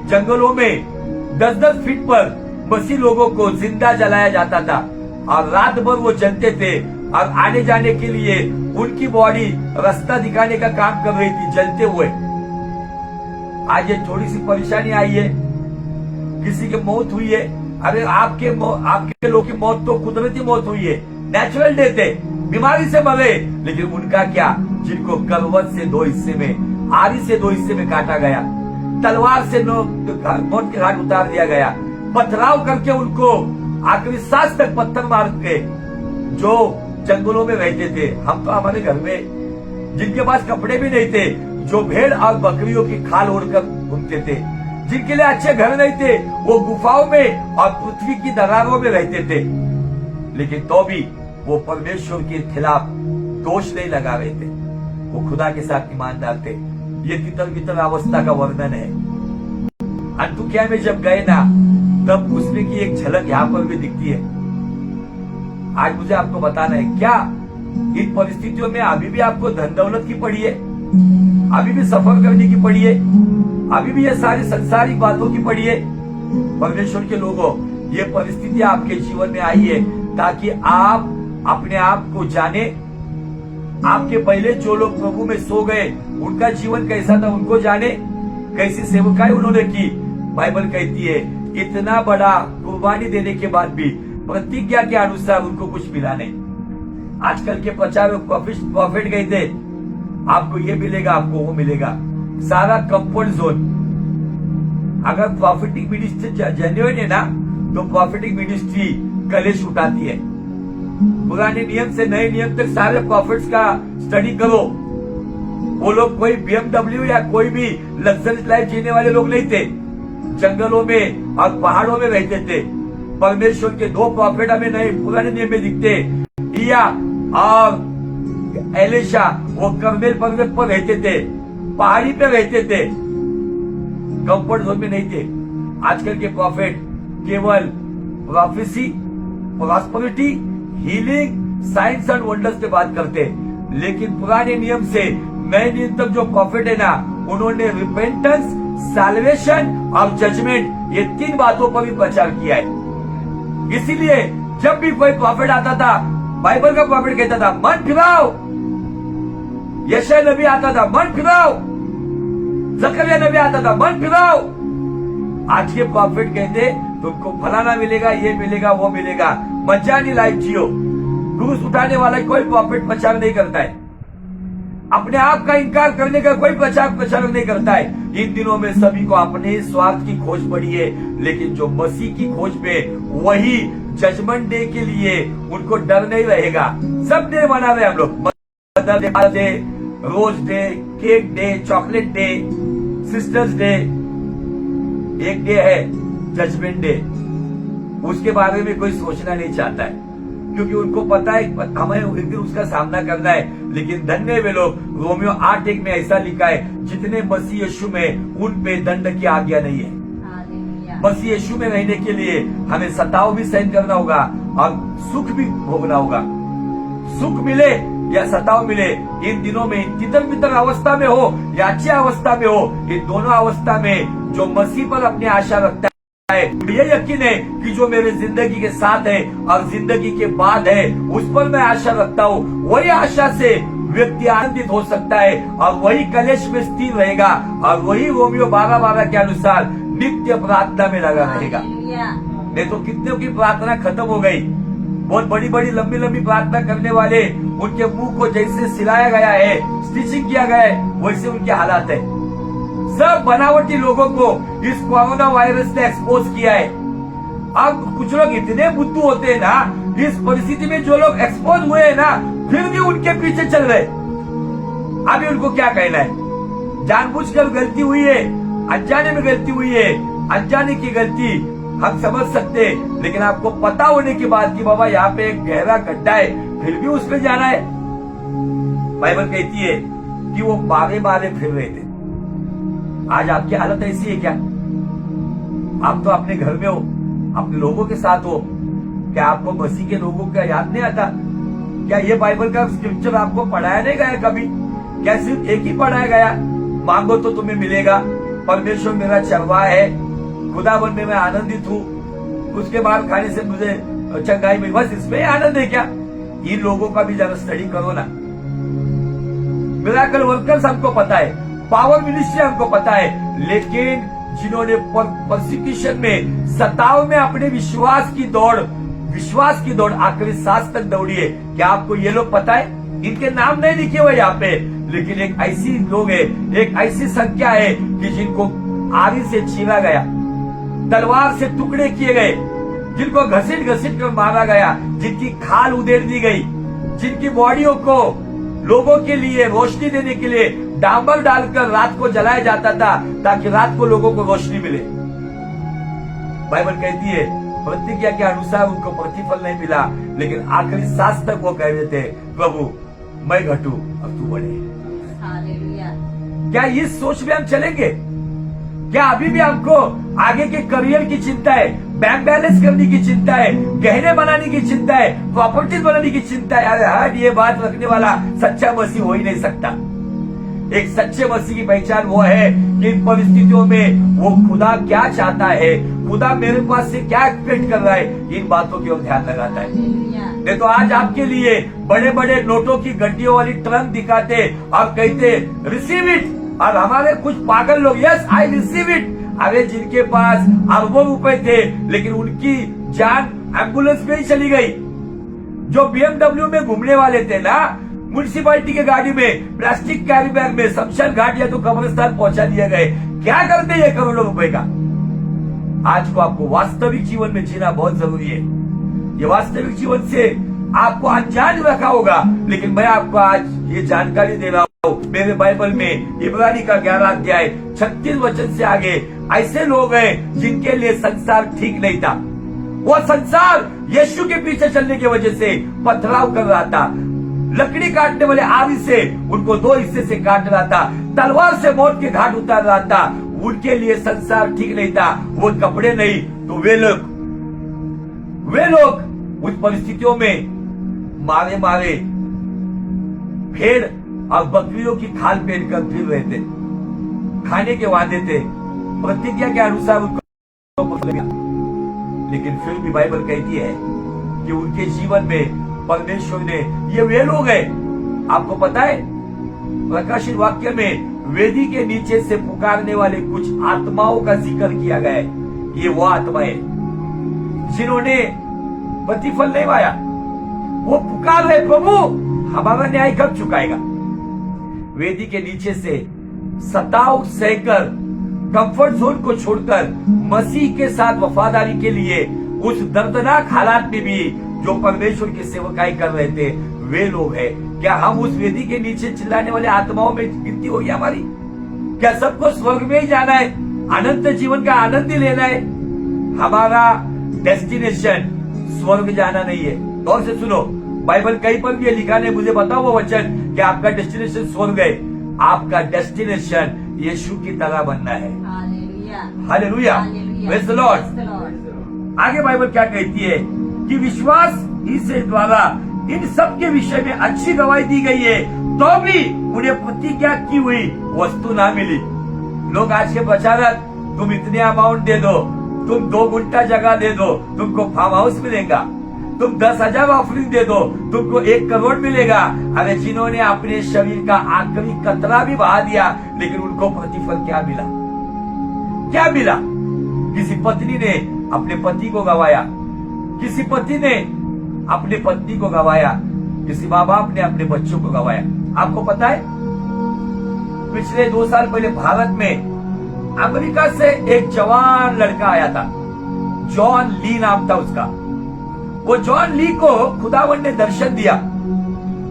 जंगलों में 10-10 फीट पर मसीह लोगों को जिंदा जलाया जाता था और रात भर वो जलते थे, और आने जाने के लिए उनकी बॉडी रास्ता दिखाने का काम कर रही थी जलते हुए। आज ये थोड़ी सी परेशानी आई है, किसी की मौत हुई है। अरे आपके लोग की मौत तो कुदरती मौत हुई है, नेचुरल डेथ है, बीमारी से मरे। लेकिन उनका क्या? जिनको करवट से 2 हिस्से में, आरी से 2 हिस्से में काटा गया, तलवार से मौत के घाट उतार दिया गया, पथराव करके उनको आखिरी सांस तक पत्थर मार के, जो जंगलों में रहते थे। हम तो हमारे घर में, जिनके पास कपड़े भी नहीं थे, जो भेड़ और बकरियों की खाल ओढ़कर घूमते थे, जिनके लिए अच्छे घर नहीं थे, वो गुफाओं में और पृथ्वी की दरारों में रहते थे। लेकिन तो भी वो परमेश्वर के खिलाफ दोष नहीं लगा रहे थे, वो खुदा के साथ ईमानदार थे। ये तितर-बितर अवस्था का वर्णन है। अंतुकिया में जब गए ना, तब उसमें की एक झलक यहाँ पर भी दिखती है। आज मुझे आपको बताना है, क्या इन परिस्थितियों में अभी भी आपको धन दौलत की पड़ी है? अभी भी सफर करने की पड़ी है? अभी भी ये सारी संसारिक बातों की पड़ी है? परमेश्वर के लोगों, ये परिस्थिति आपके जीवन में आई है ताकि आप अपने आप को जाने। आपके पहले जो लोग प्रभु में सो गए, उनका जीवन कैसा था उनको जाने, कैसी सेवकाई उन्होंने की। बाइबल कहती है इतना बड़ा कुर्बानी देने के बाद भी प्रतिज्ञा के अनुसार उनको कुछ मिला नहीं। आजकल के प्रचार प्रॉफिट गए थे, आपको ये मिलेगा, आपको वो मिलेगा, सारा कंफर्ट जोन। अगर प्रॉफिटिंग मिनिस्ट्री जेन्युइन है ना, तो प्रॉफिटिंग मिनिस्ट्री कलेश उठाती है। पुराने नियम से नए नियम तक सारे प्रॉफिट्स का स्टडी करो। वो लोग कोई BMW या कोई भी लग्जरी लाइफ जीने वाले लोग नहीं थे, जंगलों में और पहाड़ों में रहते थे। परमेश्वर के 2 प्रॉफिट हमें नए पुराने नियम में दिखते, इलिया और एलिशा। वो कर्मेल पर्वत पर रहते थे, पहाड़ी पे रहते थे, कंफर्ट जोन में नहीं थे। आजकल के प्रॉफिट केवल prophecy, prosperity, healing, science and wonders पे बात करते, लेकिन पुराने नियम से नए नियम तक जो प्रॉफिट है ना, उन्होंने रिपेंटेंस, सैल्वेशन और जजमेंट, ये 3 बातों पर भी प्रचार किया है। इसीलिए जब भी कोई प्रॉफिट आता था, बाइबल का प्रॉफिट कहता था मन फिराओ, यशाया नबी आता था मन फिराओ, जकरिया नबी आता था मन फिराओ। आज के प्रॉफिट कहते तुमको फलाना मिलेगा, ये मिलेगा, वो मिलेगा, मजानी लाइफ जियो। क्रूस उठाने वाला कोई प्रॉफिट प्रचार नहीं करता है, अपने आप का इनकार करने का कोई प्रचार नहीं करता है। इन दिनों में सभी को अपने स्वार्थ की खोज पड़ी है, लेकिन जो मसीह की खोज पे, वही जजमेंट डे के लिए उनको डर नहीं रहेगा। सब डे मना रहे हम लोग, mother day, rose day, cake day, chocolate day, sisters day. एक डे है जजमेंट डे, उसके बारे में कोई सोचना नहीं चाहता है, क्योंकि उनको पता है हमें एक दिन उसका सामना करना है। लेकिन धन्य वे लोग, रोमियो 8:1 में ऐसा लिखा है, जितने मसीह यीशु में, उन पे दंड की आज्ञा नहीं है। मसीह यीशु में रहने के लिए हमें सताव भी सहन करना होगा, और सुख भी भोगना होगा। सुख मिले या सताव मिले, इन दिनों में तितर बितर अवस्था में हो या अच्छी अवस्था में हो, इन दोनों अवस्था में जो मसीह पर अपनी आशा रखता है, मुझे यकीन है कि जो मेरे जिंदगी के साथ है और जिंदगी के बाद है, उस पर मैं आशा रखता हूँ। वही आशा से व्यक्ति आनंदित हो सकता है और वही कलेश में स्थिर रहेगा और वही रोमियो 12:12 के अनुसार नित्य प्रार्थना में लगा रहेगा। नहीं तो कितने की प्रार्थना खत्म हो गई। बहुत बड़ी बड़ी लंबी लंबी प्रार्थना करने वाले, उनके मुंह को जैसे सिलाया गया है, स्टिचिंग किया गया है, वैसे उनके हालात है। सब बनावटी लोगों को इस कोरोना वायरस ने एक्सपोज किया है। अब कुछ लोग इतने बुद्धू होते हैं ना, इस परिस्थिति में जो लोग एक्सपोज हुए हैं ना, फिर भी उनके पीछे चल रहे। अभी उनको क्या कहना है? जानबूझकर गलती हुई है, अनजाने में गलती हुई है, अनजाने की गलती हम समझ सकते हैं, लेकिन आपको पता होने के बाद कि बाबा यहाँ पे एक गहरा गड्ढा है, फिर भी उसमें जाना है। बाइबल कहती है कि वो बारे बारे फिर रहे थे। आज आपकी हालत ऐसी है क्या? आप तो अपने घर में हो, अपने लोगों के साथ हो। क्या आपको मसीह के लोगों का याद नहीं आता? क्या ये बाइबल का स्क्रिप्चर आपको पढ़ाया नहीं गया कभी? क्या सिर्फ एक ही पढ़ाया गया? मांगो तो तुम्हें मिलेगा, परमेश्वर मेरा चरवाहा है, खुदावन में मैं आनंदित हूँ, उसके बाद खाने से मुझे चंगाई मिली, बस इसमें आनंद है क्या? इन लोगों का भी जरा स्टडी करो ना। मिराकल वर्कर्स हमको पता है, पावर मिनिस्ट्री हमको पता है, लेकिन जिन्होंने परसिक्यूशन में, सताव में अपने विश्वास की दौड़ आखिरी सांस तक दौड़ी है। क्या आपको ये लोग पता है? इनके नाम नहीं लिखे हुए यहाँ पे, लेकिन एक ऐसी लोग है, एक ऐसी संख्या है कि जिनको आरी से छीना गया, तलवार से टुकड़े किए गए, जिनको घसीट घसीट कर मारा गया, जिनकी खाल उधेड़ दी गई, जिनकी बॉडियों को लोगों के लिए रोशनी देने के लिए डांबर डालकर रात को जलाया जाता था, ताकि रात को लोगों को रोशनी मिले। बाइबल कहती है प्रतिज्ञा के अनुसार उनको प्रतिफल नहीं मिला, लेकिन आखिरी सांस तक वो कह रहे थे, प्रभु मैं घटूं अब तू बढ़े। हालेलुया। क्या इस सोच में हम चलेंगे? क्या अभी भी हमको आगे के करियर की चिंता है, बैंक बैलेंस करने की चिंता है, गहने बनाने की चिंता है, प्रॉपर्टीज बनाने की चिंता है? अरे हट, ये बात रखने वाला सच्चा मसीह हो ही नहीं सकता। एक सच्चे मसीह की पहचान वो है कि इन परिस्थितियों में वो खुदा क्या चाहता है, खुदा मेरे पास से क्या एक्सपेक्ट कर रहा है, इन बातों की ओर ध्यान लगाता है। नहीं तो आज आपके लिए बड़े बड़े नोटों की गड्डियों वाली ट्रंक दिखाते और कहते रिसीव इट, और हमारे कुछ पागल लोग यस आई रिसीव इट। अरे जिनके पास अरबों रुपए थे, लेकिन उनकी जान एम्बुलेंस में ही चली गई। जो BMW में घूमने वाले थे ना, म्युनिसिपैलिटी के गाड़ी में, प्लास्टिक कैरी बैग में शमशान घाट या तो कब्रिस्तान पहुंचा दिए गए। क्या करते ये करोड़ों रुपए का? आज को आपको वास्तविक जीवन में जीना बहुत जरूरी है। ये वास्तविक जीवन से आपको अनजान रखा होगा, लेकिन मैं आपको आज ये जानकारी दे रहा हूँ। मेरे बाइबल में इब्रानी का 11 अध्याय 36 वचन से आगे ऐसे लोग हैं जिनके लिए संसार ठीक नहीं था। वो संसार यीशु के पीछे चलने की वजह से पथराव कर रहा था, लकड़ी काटने वाले आरी से उनको 2 हिस्से से काट रहा था, तलवार से मौत के घाट उतार रहा था। उनके लिए संसार ठीक नहीं था। वो कपड़े नहीं तो वे लोग उस परिस्थितियों में मारे मारे भेड़ और बकरियों की खाल पहनकर फिर रहे थे, खाने के वादे थे, प्रतिज्ञा के अनुसार उनको, लेकिन फिर भी बाइबल कहती है कि उनके जीवन में परमेश्वर ने, ये वे लोग हैं, आपको पता है प्रकाशित वाक्य में वेदी के नीचे से पुकारने वाले कुछ आत्माओं का जिक्र किया गया है। ये वो आत्माएं जिन्होंने प्रतिफल नहीं पाया, वो पुकार रहे प्रभु हमारा न्याय कब चुकाएगा। वेदी के नीचे से सताव सहकर, कंफर्ट जोन को छोड़कर मसीह के साथ वफादारी के लिए उस दर्दनाक हालात में भी जो परमेश्वर की सेवकाई कर रहे थे, वे लोग हैं। क्या हम उस वेदी के नीचे चिल्लाने वाले आत्माओं में गिनती होगी हमारी? क्या सबको स्वर्ग में ही जाना है, अनंत जीवन का आनंद ही लेना है? हमारा डेस्टिनेशन स्वर्ग जाना नहीं है। गौर से सुनो, बाइबल कहीं पर भी लिखा नहीं, मुझे बताओ वो वचन कि आपका डेस्टिनेशन स्वर्ग है। आपका डेस्टिनेशन यीशु की तरह बनना है। Hallelujah, praise the Lord. आगे बाइबल क्या कहती है? कि विश्वास ही से द्वारा इन सब के विषय में अच्छी गवाही दी गई है, तो भी उन्हें प्रतिज्ञा की हुई वस्तु ना मिली। लोग आज के प्रचारक तुम इतने अमाउंट दे दो, तुम 2 गुंठा जगह दे दो, तुमको फार्म हाउस मिलेगा, तुम 10,000 ऑफरिंग दे दो, तुमको 1 करोड़ मिलेगा। अरे जिन्होंने अपने शरीर का आखिरी कतरा भी बहा दिया, लेकिन उनको प्रतिफल क्या मिला? क्या मिला? किसी पत्नी ने अपने पति को गवाया, किसी पति ने अपने पत्नी को गवाया, किसी माँ बाप ने अपने बच्चों को गवाया। आपको पता है पिछले 2 साल पहले भारत में अमेरिका से एक जवान लड़का आया था, जॉन ली नाम था उसका। वो जॉन ली को खुदावन ने दर्शन दिया।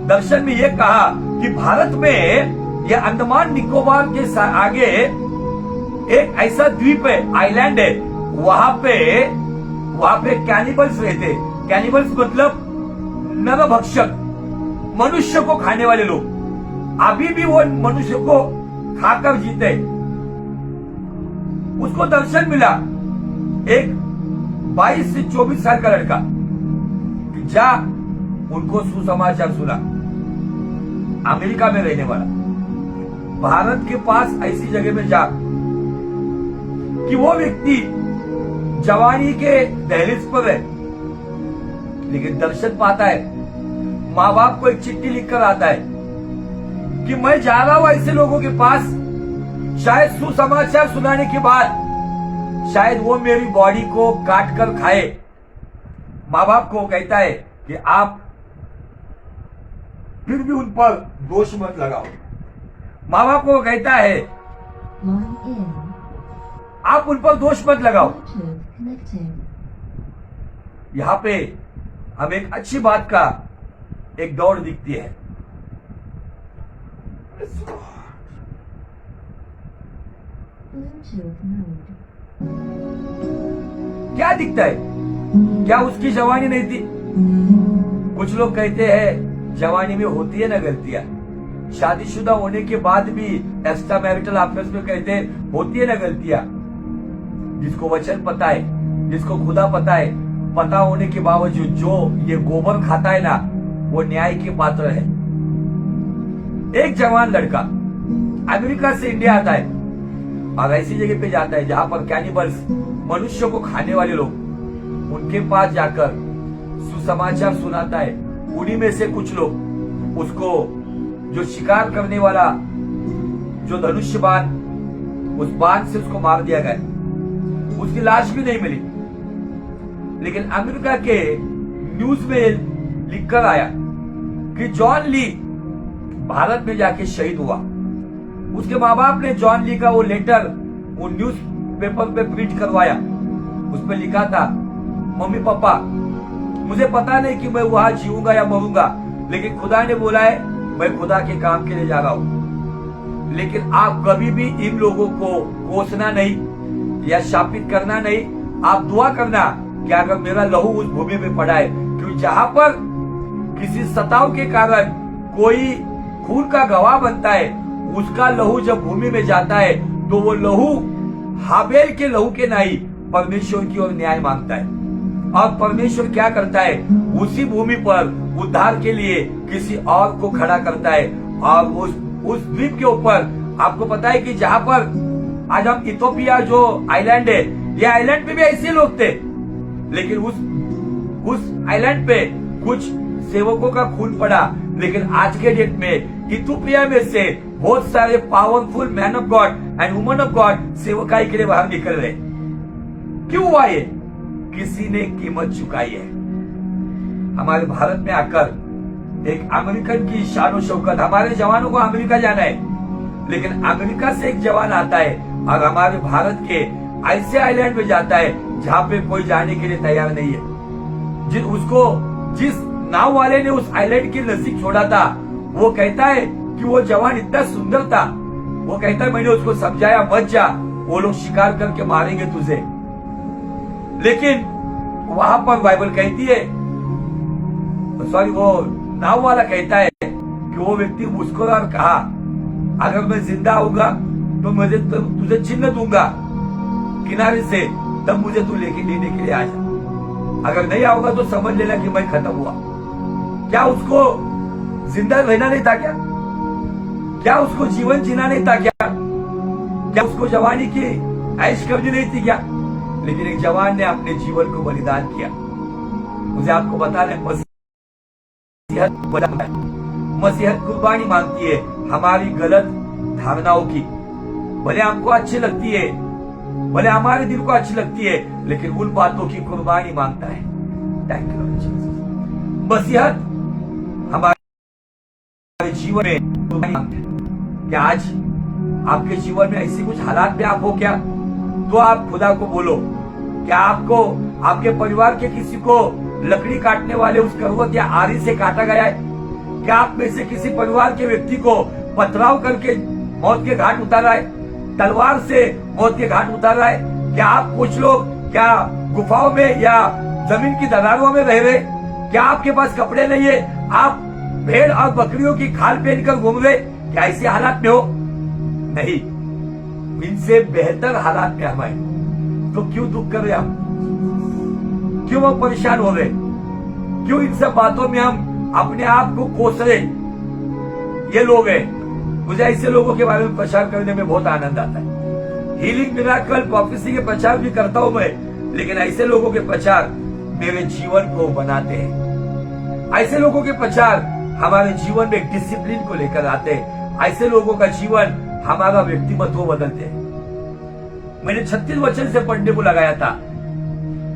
दर्शन में यह कहा कि भारत में यह अंडमान निकोबार के आगे एक ऐसा द्वीप है, आइलैंड है, वहां पे कैनिबल्स रहते। कैनिबल्स मतलब नरभक्षक, मनुष्य को खाने वाले लोग। अभी भी वो मनुष्य को खाकर जीते। उसको दर्शन मिला, एक 22 से 24 साल का लड़का, जा उनको सुसमाचार सुना। अमेरिका में रहने वाला, भारत के पास ऐसी जगह में जा कि वो व्यक्ति जवानी के दहलीज पर है, लेकिन दर्शन पाता है। माँ बाप को एक चिट्ठी लिखकर आता है कि मैं जा रहा हूं ऐसे लोगों के पास, शायद सुसमाचार सुनाने के बाद शायद वो मेरी बॉडी को काट कर खाए। माँ बाप को कहता है कि आप फिर भी उन पर दोष मत लगाओ। माँ बाप को कहता है आप उन पर दोष मत लगाओ। यहां पे हमें एक अच्छी बात का एक दौड़ दिखती है। क्या दिखता है? क्या उसकी जवानी नहीं थी? कुछ लोग कहते हैं जवानी में होती है ना गलतियां, शादीशुदा होने के बाद भी एक्स्ट्रा मैरिटल अफेयर्स में कहते हैं होती है ना गलतियां। जिसको वचन पता है, जिसको खुदा पता है, पता होने के बावजूद जो ये गोबर खाता है ना, वो न्याय के पात्र है। एक जवान लड़का अमेरिका से इंडिया आता है और ऐसी जगह पे जाता है जहां पर कैनिबल्स, मनुष्य को खाने वाले लोग, उनके पास जाकर सुसमाचार सुनाता है। उन्हीं में से कुछ लोग उसको, जो शिकार करने वाला जो धनुष्य बाण, उस बाण से उसको मार दिया गया। उसकी लाश भी नहीं मिली, लेकिन अमेरिका के न्यूज में लिखकर आया कि जॉन ली भारत में जाके शहीद हुआ। उसके माँ बाप ने जॉन ली का वो लेटर वो न्यूज पेपर पे प्रिंट करवाया। उस पर लिखा था, मम्मी पापा मुझे पता नहीं कि मैं वहां जीऊंगा या मरूंगा, लेकिन खुदा ने बोला है मैं खुदा के काम के लिए जा रहा हूं। लेकिन आप कभी भी इन लोगों को कोसना नहीं या शापित करना नहीं। आप दुआ करना कि अगर मेरा लहू उस भूमि में पड़ा है, क्योंकि जहां पर किसी सताव के कारण कोई खून का गवाह बनता है, उसका लहू जब भूमि में जाता है तो वो लहू हाबेल के लहू के नहीं, परमेश्वर की ओर न्याय मांगता है। और परमेश्वर क्या करता है, उसी भूमि पर उद्धार के लिए किसी और को खड़ा करता है। और उस द्वीप के ऊपर आपको पता है कि जहां पर आज हम इथोपिया जो आइलैंड है, ये आइलैंड पे भी ऐसे लोग थे, लेकिन उस आइलैंड पे कुछ सेवकों का खून पड़ा। लेकिन आज के डेट में इथोपिया में से बहुत सारे powerful man of God and woman of God सेवकाई के लिए बाहर निकल रहे। क्यों हुआ ये? किसी ने कीमत चुकाई है। हमारे भारत में आकर एक अमेरिकन की शान और शौकत, हमारे जवानों को अमेरिका जाना है, लेकिन अमेरिका से एक जवान आता है और हमारे भारत के ऐसे आइलैंड में जाता है जहां पे कोई जाने के लिए तैयार नहीं है। जिस नाव वाले ने उस आइलैंड के नजदीक छोड़ा था, वो कहता है कि वो जवान इतना सुंदर था, वो कहता है मैंने उसको समझाया मत जा, वो लोग शिकार करके मारेंगे तुझे। लेकिन वहां पर बाइबल कहती है, सॉरी वो नाव वाला कहता है कि वो व्यक्ति मुस्कुरा और कहा अगर मैं जिंदा होगा तो मुझे तुझे चिन्ह दूंगा किनारे से, तब मुझे तू लेने के लिए आ जा। अगर नहीं आओगा तो समझ लेना कि मैं खत्म हुआ। क्या उसको जिंदा रहना नहीं था क्या? क्या उसको जीवन जीना नहीं था क्या? क्या उसको जवानी की ऐश करनी नहीं थी क्या? लेकिन एक जवान ने अपने जीवन को बलिदान किया। मुझे आपको बताना है, मसीहत कुर्बानी मांगती है हमारी गलत धारणाओं की। भले हमको अच्छी लगती है, भले हमारे दिल को अच्छी लगती है, लेकिन उन बातों की कुर्बानी मांगता है। Thank you Lord Jesus. मसीहत हमारे जीवन में कुर्बानी मांगती है। क्या आज आपके जीवन में ऐसी कुछ हालात में आप हो क्या? तो आप खुदा को बोलो। क्या आपको आपके परिवार के किसी को लकड़ी काटने वाले उस करवट या आरी से काटा गया है? क्या आप में से किसी परिवार के व्यक्ति को पथराव करके मौत के घाट उतारा है? तलवार से मौत के घाट उतारा है? क्या आप कुछ लोग क्या गुफाओं में या जमीन की दरारों में रह रहे? क्या आपके पास कपड़े नहीं है? आप भेड़ और बकरियों की खाल पहनकर घूम रहे? क्या ऐसे हालात में हो? नहीं, इनसे बेहतर हालात में हमारे। तो क्यों दुख कर रहे हम? क्यों हम परेशान हो रहे? क्यों इन सब बातों में हम अपने आप को कोस रहे? ये लोग हैं, मुझे ऐसे लोगों के बारे में प्रचार करने में बहुत आनंद आता है। हीलिंग मिराकल प्रोफेसी के प्रचार भी करता हूं मैं, लेकिन ऐसे लोगों के प्रचार मेरे जीवन को बनाते हैं। ऐसे लोगों के प्रचार हमारे जीवन में डिसिप्लिन को लेकर आते हैं। ऐसे लोगों का जीवन हमारा व्यक्तिमत्व बदलते हैं। मैंने 36 वचन से पढ़ने को लगाया था,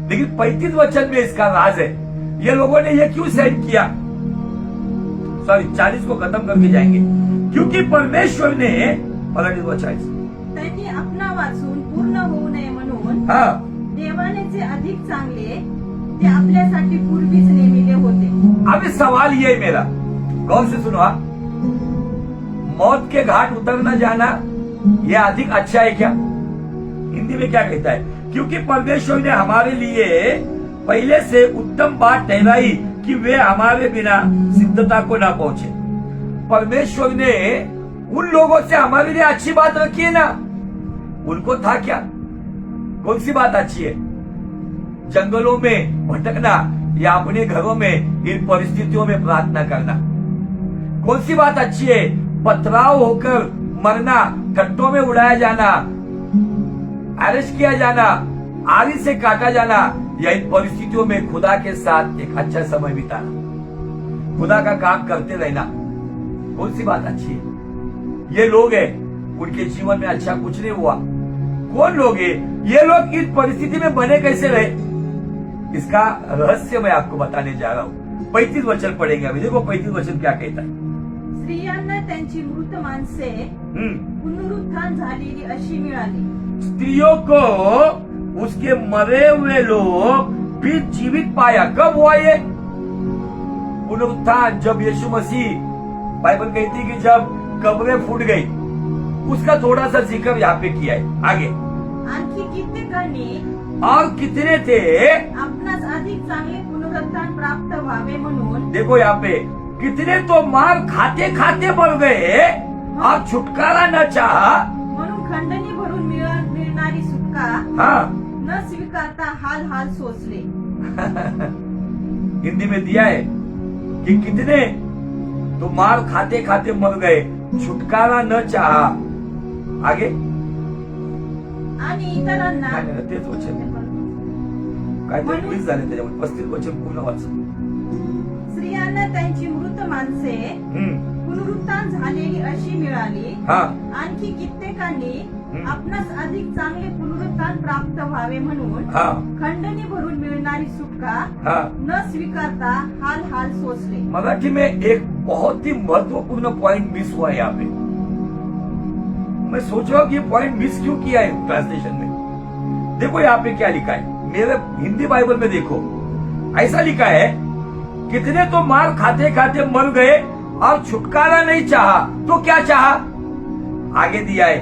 लेकिन 35 वचन में इसका राज है। ये लोगों ने ये क्यों सहन किया? 40 को खत्म करके जाएंगे। क्योंकि परमेश्वर ने 40 त्यांनी आपणा वाचून पूर्ण होऊ नये म्हणून देवाने जे अधिक चांगले ते आपल्यासाठी पूर्वीच नेमिले होते। अभी सवाल ये है मेरा, गौर से सुनो। मौत के घाट उतरना जाना ये अधिक अच्छा है क्या? हिंदी में क्या कहता है? क्योंकि परमेश्वर ने हमारे लिए पहले से उत्तम बात ठहराई कि वे हमारे बिना सिद्धता को ना पहुंचे। परमेश्वर ने उन लोगों से हमारे लिए अच्छी बात रखी है ना। उनको था क्या? कौन सी बात अच्छी है? जंगलों में भटकना या अपने घरों में इन परिस्थितियों में प्रार्थना करना। कौन सी बात अच्छी है? पथराव होकर मरना, गड्ढों में उड़ाया जाना, अरेस्ट किया जाना, आरी से काटा जाना, या इन परिस्थितियों में खुदा के साथ एक अच्छा समय बिताना, खुदा का काम करते रहना। कौन सी बात अच्छी है? ये लोग हैं, उनके जीवन में अच्छा कुछ नहीं हुआ। कौन लोग हैं ये लोग? इस परिस्थिति में बने कैसे रहे? इसका रहस्य मैं आपको बताने जा रहा हूँ। 35 वचन पढ़ेंगे अभी। देखो 35 वचन क्या कहता है। स्त्रियांना त्यांची मृत माणसे पुनरुत्थान झालेली अशी मिळाली। स्त्रियों को उसके मरे हुए लोग भी जीवित पाया। कब हुआ ये पुनरुत्थान? जब यीशु मसीह, बाइबल कहती है कि जब कब्रें फूट गई, उसका थोड़ा सा जिक्र यहाँ पे किया है। आगे आणखी कित्येकांनी और कितने थे आपणास अधिक चांगले पुनरुत्थान प्राप्त व्हावे म्हणून। देखो यहाँ पे कितने तो मार खाते खाते मर गए और छुटकारा न चाहा, म्हणून खंडणी भरून मिळणारी सुटका न स्वीकारता हाल हाल सोचले। हिंदी में दिया है कि कितने तो मार खाते खाते मर गए, छुटकारा न चाहा। आगे आणि इतरांना तेच वचन काय ते झाले त्याच्यामध्ये 35 वचन पूर्ण वाच। स्त्रियांना त्यांची मृत माणसे पुनरुत्थान झालेली अशी मिळाली। आणखी कित्येकांनी आपणास अधिक चांगले पुनरुत्थान प्राप्त व्हावे म्हणून खंडणी भरून मिळणारी सुटका न स्वीकारता हाल हाल सोचले। मराठी में एक बहुत ही महत्वपूर्ण पॉइंट मिस हुआ है यहाँ पे। मैं सोच रहा हूँ कि ये पॉइंट मिस क्यों किया है ट्रांसलेशन में। देखो यहाँ पे क्या लिखा है, मेरे हिंदी बाइबल में देखो ऐसा लिखा है, कितने तो मार खाते खाते मर गए और छुटकारा नहीं चाहा, तो क्या चाहा? आगे दिया है,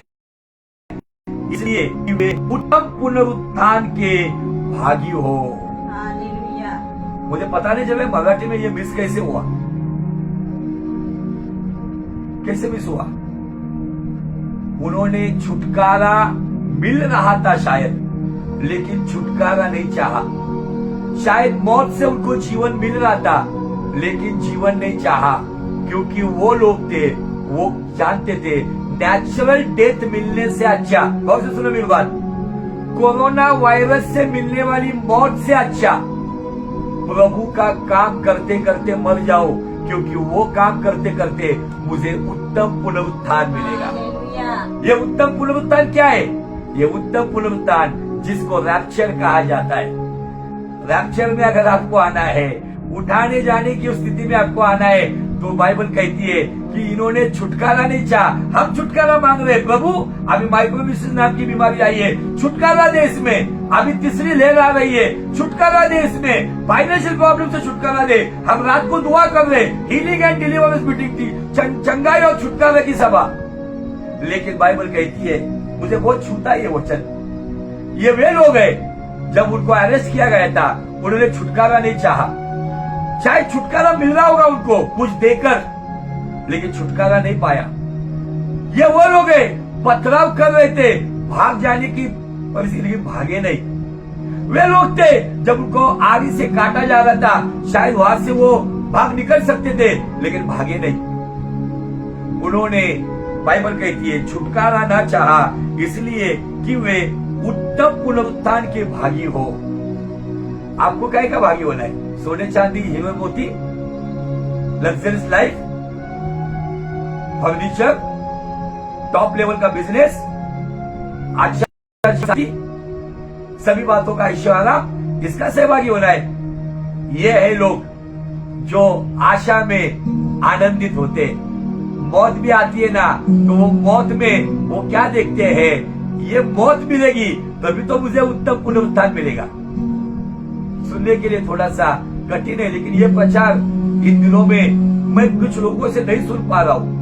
इसलिए कि वे उत्तम पुनरुत्थान के भागी हो। हालेलुया। मुझे पता नहीं चला मराठी में ये मिस कैसे हुआ, कैसे मिस हुआ। उन्होंने छुटकारा मिल रहा था शायद, लेकिन छुटकारा नहीं चाहा। शायद मौत से उनको जीवन मिल रहा था, लेकिन जीवन नहीं चाहा, क्योंकि वो लोग थे, वो जानते थे नेचुरल डेथ मिलने से अच्छा, बहुत से सुनो मेरी बात, कोरोना वायरस से मिलने वाली मौत से अच्छा प्रभु का काम करते करते मर जाओ, क्योंकि वो काम करते करते मुझे उत्तम पुनरुत्थान मिलेगा। ये उत्तम पुनरुत्थान क्या है? ये उत्तम पुनरुत्थान जिसको रैप्चर कहा जाता है। रैप्चर में अगर आपको आना है, उठाने जाने की स्थिति में आपको आना है, तो बाइबल कहती है कि इन्होंने छुटकारा नहीं चाहा, हम छुटकारा मांग रहे हैं। प्रभु अभी माइक्रोबिसिस नाम की बीमारी आई है, छुटकारा दे इसमें। अभी तीसरी लहर आ रही है, छुटकारा दे इसमें। फाइनेंशियल प्रॉब्लम से छुटकारा दे। हम रात को दुआ कर रहे, हीलिंग एंड डिलीवरेंस मीटिंग थी, चंगाई और छुटकारा की सभा। लेकिन बाइबल कहती है, मुझे बहुत छूता ये वचन, ये वे लोग हैं जब उनको अरेस्ट किया गया था, उन्होंने छुटकारा नहीं चाहा। चाहे छुटकारा मिल रहा होगा उनको कुछ देकर, लेकिन छुटकारा नहीं पाया। ये वो लोग हैं पथराव कर रहे थे, भाग जाने की परिस्थिति, लेकिन भागे नहीं। वे लोग थे जब उनको आरी से काटा जा रहा था, शायद वहां से वो भाग निकल सकते थे, लेकिन भागे नहीं। उन्होंने, बाइबल कहती है, छुटकारा ना चाहा, इसलिए कि वे उत्तम पुनरुत्थान के भागी हो। आपको क्या का भागी होना है? सोने चांदी, हीरे मोती, luxurious life, furniture, top level का बिजनेस, अच्छा सभी बातों का ऐश्वर्य, इसका सहभागी होना है। ये है लोग जो आशा में आनंदित होते। मौत भी आती है ना, तो वो मौत में वो क्या देखते हैं? ये मौत मिलेगी तभी तो मुझे उत्तम पुनरुत्थान मिलेगा। सुनने के लिए थोड़ा सा कठिन है, लेकिन ये प्रचार इन दिनों में मैं कुछ लोगों से नहीं सुन पा रहा हूं।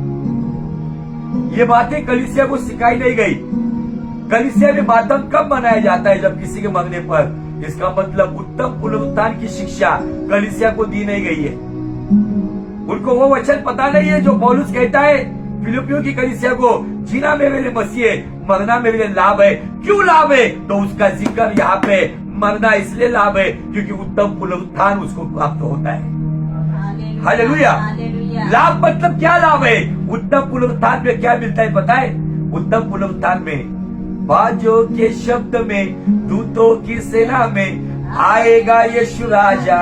ये बातें कलीसिया को सिखाई नहीं गई। कलीसिया में मातम कब मनाया जाता है? जब किसी के मरने पर। इसका मतलब उत्तम पुनरुत्थान की शिक्षा कलीसिया को दी नहीं गई है। उनको वो वचन पता नहीं है जो पौलुस कहता है फिलिपियों की कलीसिया को, जीना मेरे लिए मसीह है, मरना मेरे लिए लाभ है। क्यों लाभ है? तो उसका जिक्र यहाँ पे, मरना इसलिए लाभ है क्योंकि उत्तम पुनरुत्थान उसको प्राप्त होता है। हालेलुया। लाभ मतलब क्या लाभ है? उत्तम पुनरुत्थान में क्या मिलता है पता है? उत्तम पुनरुत्थान में बाजों के शब्द में, दूतों की सेना में आएगा यीशु राजा।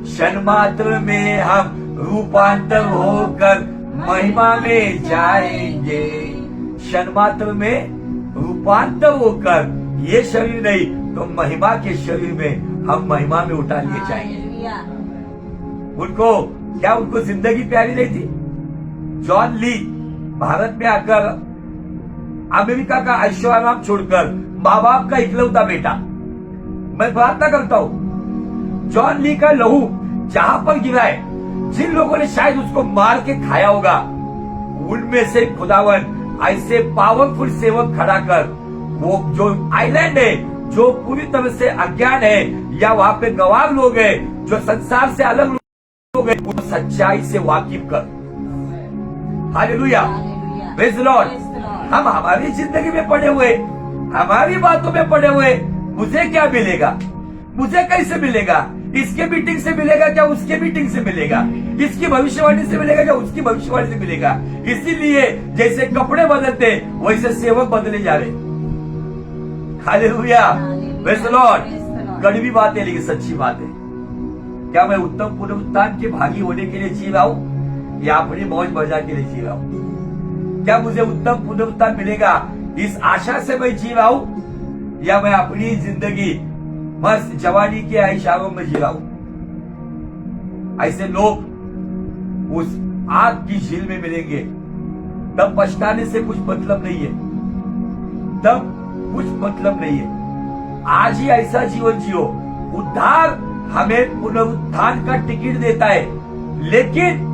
क्षण मात्र में हम रूपांतर होकर महिमा में जाएंगे। क्षण मात्र में रूपांतर होकर, ये शरीर नहीं तो महिमा के शरीर में हम महिमा में उठा लिए जाएंगे। उनको क्या, उनको जिंदगी प्यारी नहीं थी? जॉन ली भारत में आकर अमेरिका का ऐश्वर्य छोड़कर, माँ बाप का इकलौता बेटा, मैं प्रार्थना करता हूं जॉन ली का लहू जहां पर गिरा है, जिन लोगों ने शायद उसको मार के खाया होगा, उनमें से खुदावन ऐसे पावरफुल सेवक खड़ा कर, वो जो आइलैंड है, जो पूरी तरह से अज्ञान है, या वहां पे गवार लोग हैं, जो संसार से अलग लोग हैं, उन सच्चाई से वाकिफ कर। Hallelujah, praise the Lord. हम हमारी जिंदगी में पड़े हुए, हमारी बातों में पड़े हुए, मुझे क्या मिलेगा? मुझे कैसे मिलेगा? इसके मीटिंग से मिलेगा क्या उसके मीटिंग से मिलेगा? इसकी भविष्यवाणी से मिलेगा क्या उसकी भविष्यवाणी से मिलेगा? इसीलिए जैसे कपड़े बदलते वैसे सेवक बदले जा रहे। Hallelujah, praise the Lord. कड़वी बात है लेकिन सच्ची बात है। क्या मैं उत्तम पुनरुत्थान के भागी होने के लिए जी रहा हूं या अपनी मौज मजा के लिए जी रहा हूं? क्या मुझे उत्तम पुनरुत्थान मिलेगा इस आशा से मैं जी रहा हूं, या मैं अपनी जिंदगी मस्त जवानी के आयशारों में जी रहा हूं? ऐसे लोग उस आग की झील में मिलेंगे, तब पछताने से कुछ मतलब नहीं है, तब कुछ मतलब नहीं है। आज ही ऐसा जीवन जियो। उद्धार हमें पुनरुत्थान का टिकट देता है, लेकिन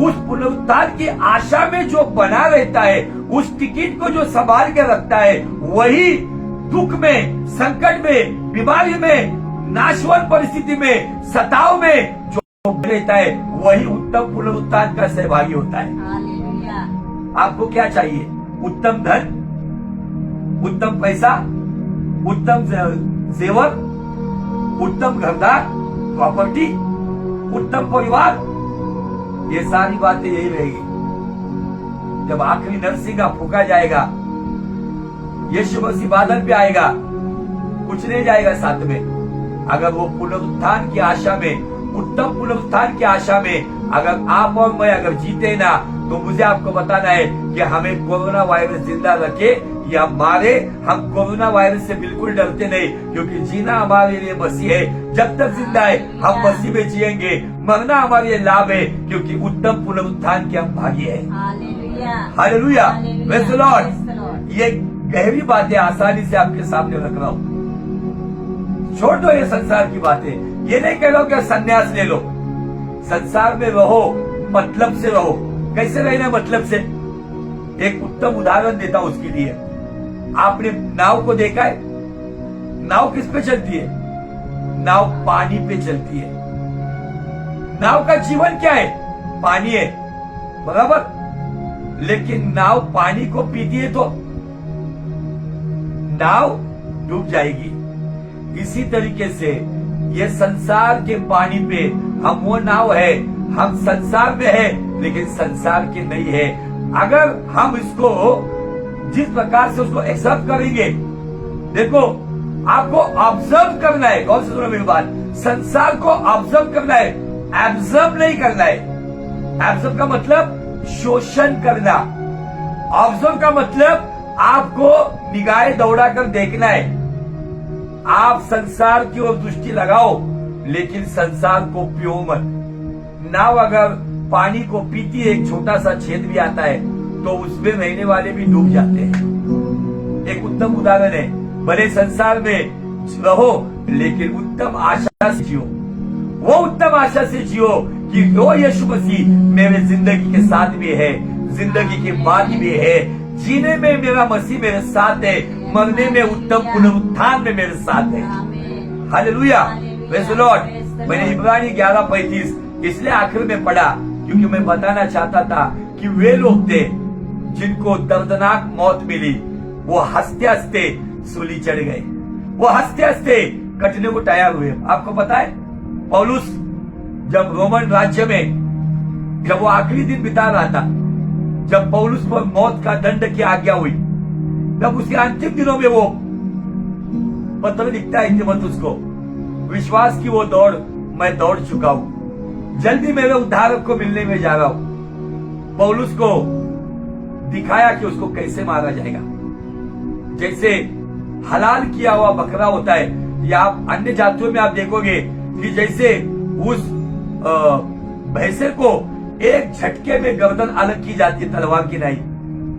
उस पुनरुत्थान की आशा में जो बना रहता है, उस टिकट को जो संभाल के रखता है, वही दुख में, संकट में, बीमारी में, नाशवान परिस्थिति में, सताव में जो रहता है, वही उत्तम पुनरुत्थान का सहभागी होता है। आपको क्या चाहिए? उत्तम धन, उत्तम पैसा, उत्तम जेवर, उत्तम घरदार, प्रॉपर्टी, उत्तम परिवार, ये सारी बातें यही रहेगी। जब आखिरी नरसिंगा फूका जाएगा, यीशु मसीह बादल पे आएगा, कुछ नहीं जाएगा साथ में। अगर वो पुनरुत्थान की आशा में, उत्तम पुनरुत्थान की आशा में अगर आप और मैं अगर जीते ना, तो मुझे आपको बताना है कि हमें कोरोना वायरस जिंदा रखे या मारे, हम कोरोना वायरस से बिल्कुल डरते नहीं, क्योंकि जीना हमारे लिए मसीह है। जब तक जिंदा है हम मसीह में जिएंगे, मरना हमारे लिए लाभ है, क्योंकि उत्तम पुनरुत्थान के हम भागी है। Hallelujah, praise the Lord. ये गहरी बातें आसानी से आपके सामने रख रहा हूँ। छोड़ दो ये संसार की बातें। ये नहीं कह रहा हूं कि संन्यास ले लो, संसार में रहो, मतलब से रहो। कैसे रहना मतलब से? एक उत्तम उदाहरण देता हूं उसके लिए। आपने नाव को देखा है? नाव किस पे चलती है? नाव पानी पे चलती है। नाव का जीवन क्या है? पानी है, बराबर। लेकिन नाव पानी को पीती है तो नाव डूब जाएगी। इसी तरीके से ये संसार के पानी पे हम वो नाव है, हम संसार में है लेकिन संसार के नहीं है। अगर हम इसको जिस प्रकार से उसको एक्सेप्ट करेंगे, देखो आपको ऑब्जर्व करना है। गौर से सुनो मेरी बात, संसार को ऑब्जर्व करना है, एब्जर्व नहीं करना है। एब्जर्व का मतलब शोषण करना, ऑब्जर्व का मतलब आपको निगाहें दौड़ाकर देखना है। आप संसार की ओर दृष्टि लगाओ लेकिन संसार को पियो मत। नाव अगर पानी को पीती है, एक छोटा सा छेद भी आता है तो उसमें रहने वाले भी डूब जाते हैं। एक उत्तम उदाहरण है। भले संसार में रहो लेकिन उत्तम आशा से जियो। वो उत्तम आशा से जियो कि वो यीशु मसीह मेरे जिंदगी के साथ भी है, जिंदगी के बाद भी है। जीने में मेरा मसीह मेरे साथ है, मरने में उत्तम पुनरुत्थान में मेरे साथ है। Hallelujah, praise the Lord. मैंने इब्रानी 11:35 इसलिए आखिर में पढ़ा क्योंकि मैं बताना चाहता था कि वे लोग थे जिनको दर्दनाक मौत मिली, वो हंसते हंसते सूली चढ़ गए, वो हंसते हंसते कटने को तैयार हुए। आपको पता है पौलुस जब रोमन राज्य में जब वो आखिरी दिन बिता रहा था, जब पौलुस पर मौत का दंड की आज्ञा हुई, तब उसके अंतिम दिनों में वो पत्र लिखता है तीमुथियुस को, विश्वास की वो दौड़ मैं दौड़ चुका हूं, जल्दी मेरे उद्धारक को मिलने में जा रहा हूं। पौलुस को दिखाया कि उसको कैसे मारा जाएगा। जैसे हलाल किया हुआ बकरा होता है, या आप अन्य जातियों में आप देखोगे कि जैसे उस भैंसे को एक झटके में गर्दन अलग की जाती है तलवार की नहीं,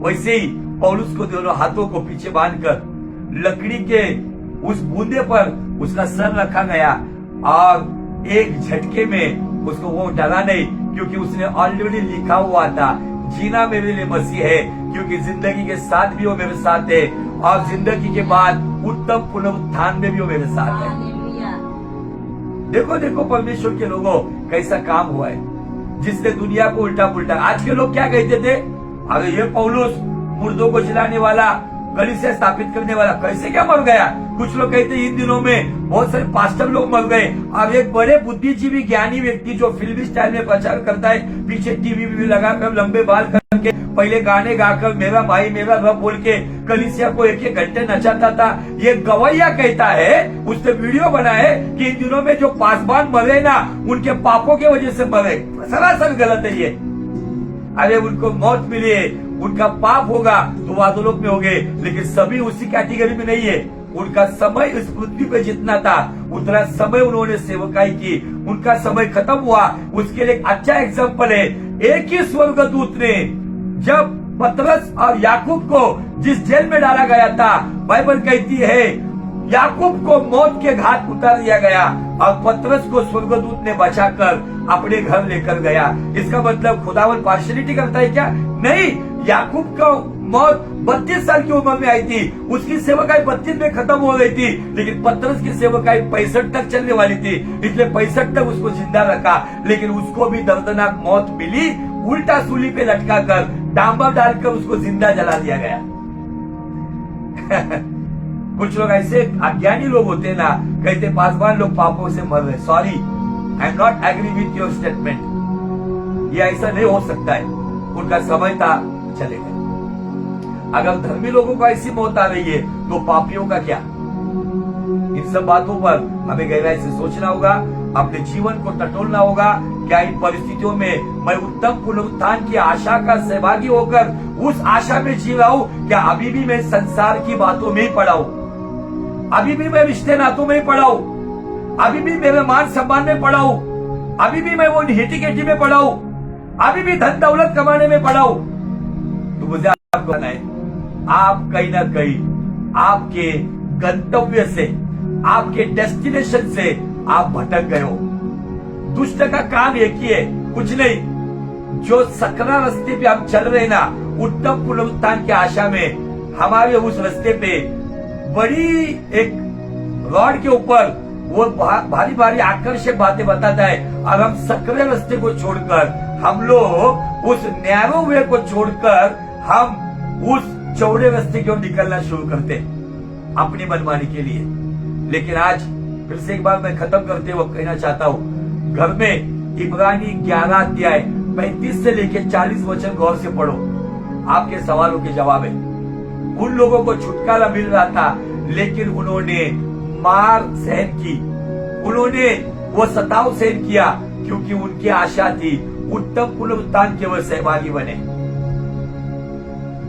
वैसे ही पौलुस को दोनों हाथों को पीछे बांधकर लकड़ी के उस बूंदे पर उसका सर रखा गया और एक झटके में उसको वो डरा नहीं, क्योंकि उसने ऑलरेडी लिखा हुआ था जीना मेरे लिए मसीह है, क्योंकि जिंदगी के साथ भी वो मेरे साथ है और जिंदगी के बाद उत्तम पुनरुत्थान में भी वो मेरे साथ है। देखो देखो परमेश्वर के लोगों कैसा काम हुआ है जिसने दुनिया को उल्टा पुल्टा। आज के लोग क्या कहते थे, अरे ये पौलुस मुर्दों को जिलाने वाला, कलीसिया स्थापित करने वाला, कैसे क्या मर गया। कुछ लोग कहते हैं इन दिनों में बहुत सारे पास्टर लोग मर गए। अब एक बड़े बुद्धिजीवी ज्ञानी व्यक्ति जो फिल्मी स्टाइल में प्रचार करता है, पीछे टीवी भी लगाकर लंबे बाल करके पहले गाने गाकर मेरा भाई मेरा रब बोल के कलीसिया को एक एक घंटे नचाता था, ये गवैया कहता है, उसने वीडियो बनाए कि इन दिनों में जो पासवान मरे ना उनके पापों की वजह से मरे। सरासर गलत है ये। अरे उनको मौत मिली है, उनका पाप होगा तो वादलोक में होंगे, लेकिन सभी उसी कैटेगरी में नहीं है। उनका समय इस पृथ्वी पे जितना था उतना समय उन्होंने सेवकाई की, उनका समय खत्म हुआ। उसके लिए एक अच्छा एग्जाम्पल है, एक ही स्वर्गदूत ने जब पतरस और याकूब को जिस जेल में डाला गया था, बाइबल कहती है याकूब को मौत के घाट उतार दिया गया और पतरस को स्वर्गदूत ने बचाकर अपने घर लेकर गया। इसका मतलब खुदावन पार्शियलिटी करता है क्या? नहीं। याकूब को मौत 32 साल की उम्र में आई थी, उसकी सेवकाई 32 में खत्म हो गई थी, लेकिन पतरस की सेवकाई 65 तक चलने वाली थी, इसलिए 65 तक उसको जिंदा रखा। लेकिन उसको भी दर्दनाक मौत मिली, उल्टा सूली पे लटका कर डांबर डालकर उसको जिंदा जला दिया गया। कुछ लोग ऐसे अज्ञानी लोग होते हैं ना, कहते पासवान लोग पापों से मर रहे। Sorry, I am not agree with your statement. ये ऐसा नहीं हो सकता है। उनका समय था, चले गए। अगर धर्मी लोगों को ऐसी मौत आ रही है तो पापियों का क्या? इन सब बातों पर हमें गहराई से सोचना होगा, अपने जीवन को टटोलना होगा। क्या इन परिस्थितियों में मैं उत्तम पुनरुत्थान की आशा का सहभागी होकर उस आशा में जी रहा हूं? क्या अभी भी मैं संसार की बातों में ही पड़ा हूं? अभी भी मैं रिश्ते नातों में ही पड़ा हूं? अभी भी मेरे मान सम्मान में पड़ा हूं? अभी भी मैं वो हिटी केटी में पड़ा हूं? अभी भी धन दौलत कमाने में पड़ा हूं? तो मुझे आपको बताएं, आप कहीं ना कहीं आपके गंतव्य से, आपके डेस्टिनेशन से आप भटक गए हो। दुष्ट का काम एक ही है, कुछ नहीं। जो सकरा रास्ते पे हम चल रहे ना, उत्तम पुनरुत्थान की आशा में, हमारे उस रास्ते पे बड़ी एक रॉड के ऊपर वो भारी भारी आकर्षक बातें बताता है, और हम सकरे रास्ते को छोड़कर, हम लोग उस नैरो वे को छोड़कर हम उस चौड़े रास्ते की ओर निकलना शुरू करते अपनी मनमानी के लिए। लेकिन आज फिर से एक बार मैं खत्म करते हुए कहना चाहता हूँ, घर में इब्रानी 11 अध्याय 35 से लेकर 40 वचन गौर से पढ़ो। आपके सवालों के जवाब है। उन लोगों को छुटकारा मिल रहा था, लेकिन उन्होंने मार सहन की, उन्होंने वो सताव सहन किया, क्योंकि उनकी आशा थी उत्तम पुनरुत्थान के वो सहभागी बने,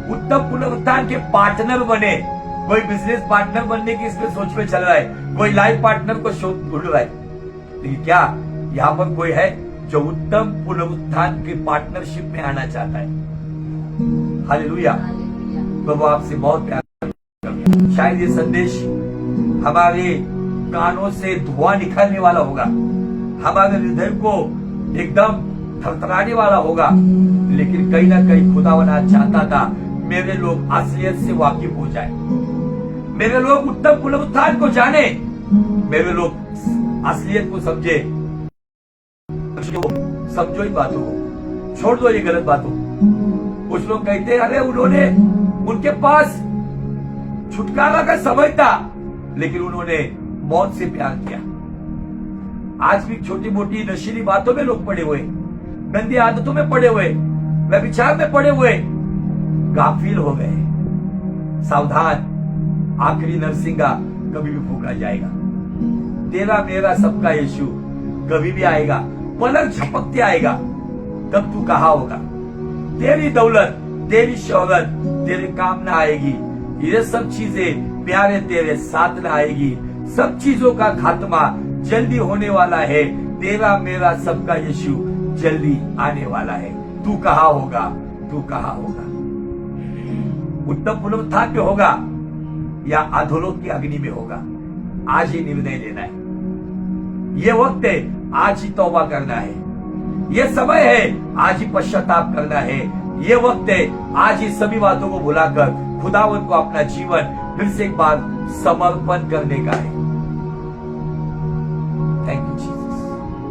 उत्तम पुनरुत्थान के पार्टनर बने। कोई बिजनेस पार्टनर बनने की इसमें सोच में चल रहा है, कोई लाइफ पार्टनर को शोध ढूंढ रहा है, लेकिन क्या यहाँ पर कोई है जो उत्तम पुनरुत्थान के पार्टनरशिप में आना चाहता है? हालेलुया। प्रभु आपसे बहुत प्यार करता है। शायद ये संदेश हमारे कानों से धुआं निकालने वाला होगा, हमारे हृदय को एकदम थरथराने वाला होगा, लेकिन कहीं ना कहीं खुदावन आज चाहता था मेरे लोग असलियत से वाकिफ हो जाए, मेरे लोग उत्तम पुनरुत्थान को जाने, मेरे लोग असलियत को समझे। समझो इन बातों को, छोड़ दो ये गलत बातों। कुछ लोग कहते हैं अरे उन्होंने, उनके पास छुटकारा का समय था, लेकिन उन्होंने मौत से प्यार किया। आज भी छोटी मोटी नशीली बातों में लोग पड़े हुए, गंदी आदतों में पड़े हुए, व्यभिचार में पड़े हुए, गाफिल हो गए। सावधान, आखिरी नरसिंगा कभी भी फूका जाएगा। तेरा मेरा सबका यीशु कभी भी आएगा, पलक झपकते आएगा, तब तू कहाँ होगा? तेरी दौलत, तेरी शोहरत तेरे काम ना आएगी, ये सब चीजें प्यारे तेरे साथ ना आएगी। सब चीजों का खात्मा जल्दी होने वाला है। तेरा मेरा सबका यीशु जल्दी आने वाला है। तू कहाँ होगा? तू कहाँ होगा? उत्तम पुनरुत्थान में होगा या अधोलोक की अग्नि में होगा? आज ही निर्णय लेना है। ये वक्त है, आज ही तौबा करना है। ये समय है, आज ही पश्चाताप करना है। ये वक्त है, आज ही सभी बातों को भुलाकर खुदावन को अपना जीवन फिर से एक बार समर्पण करने का है।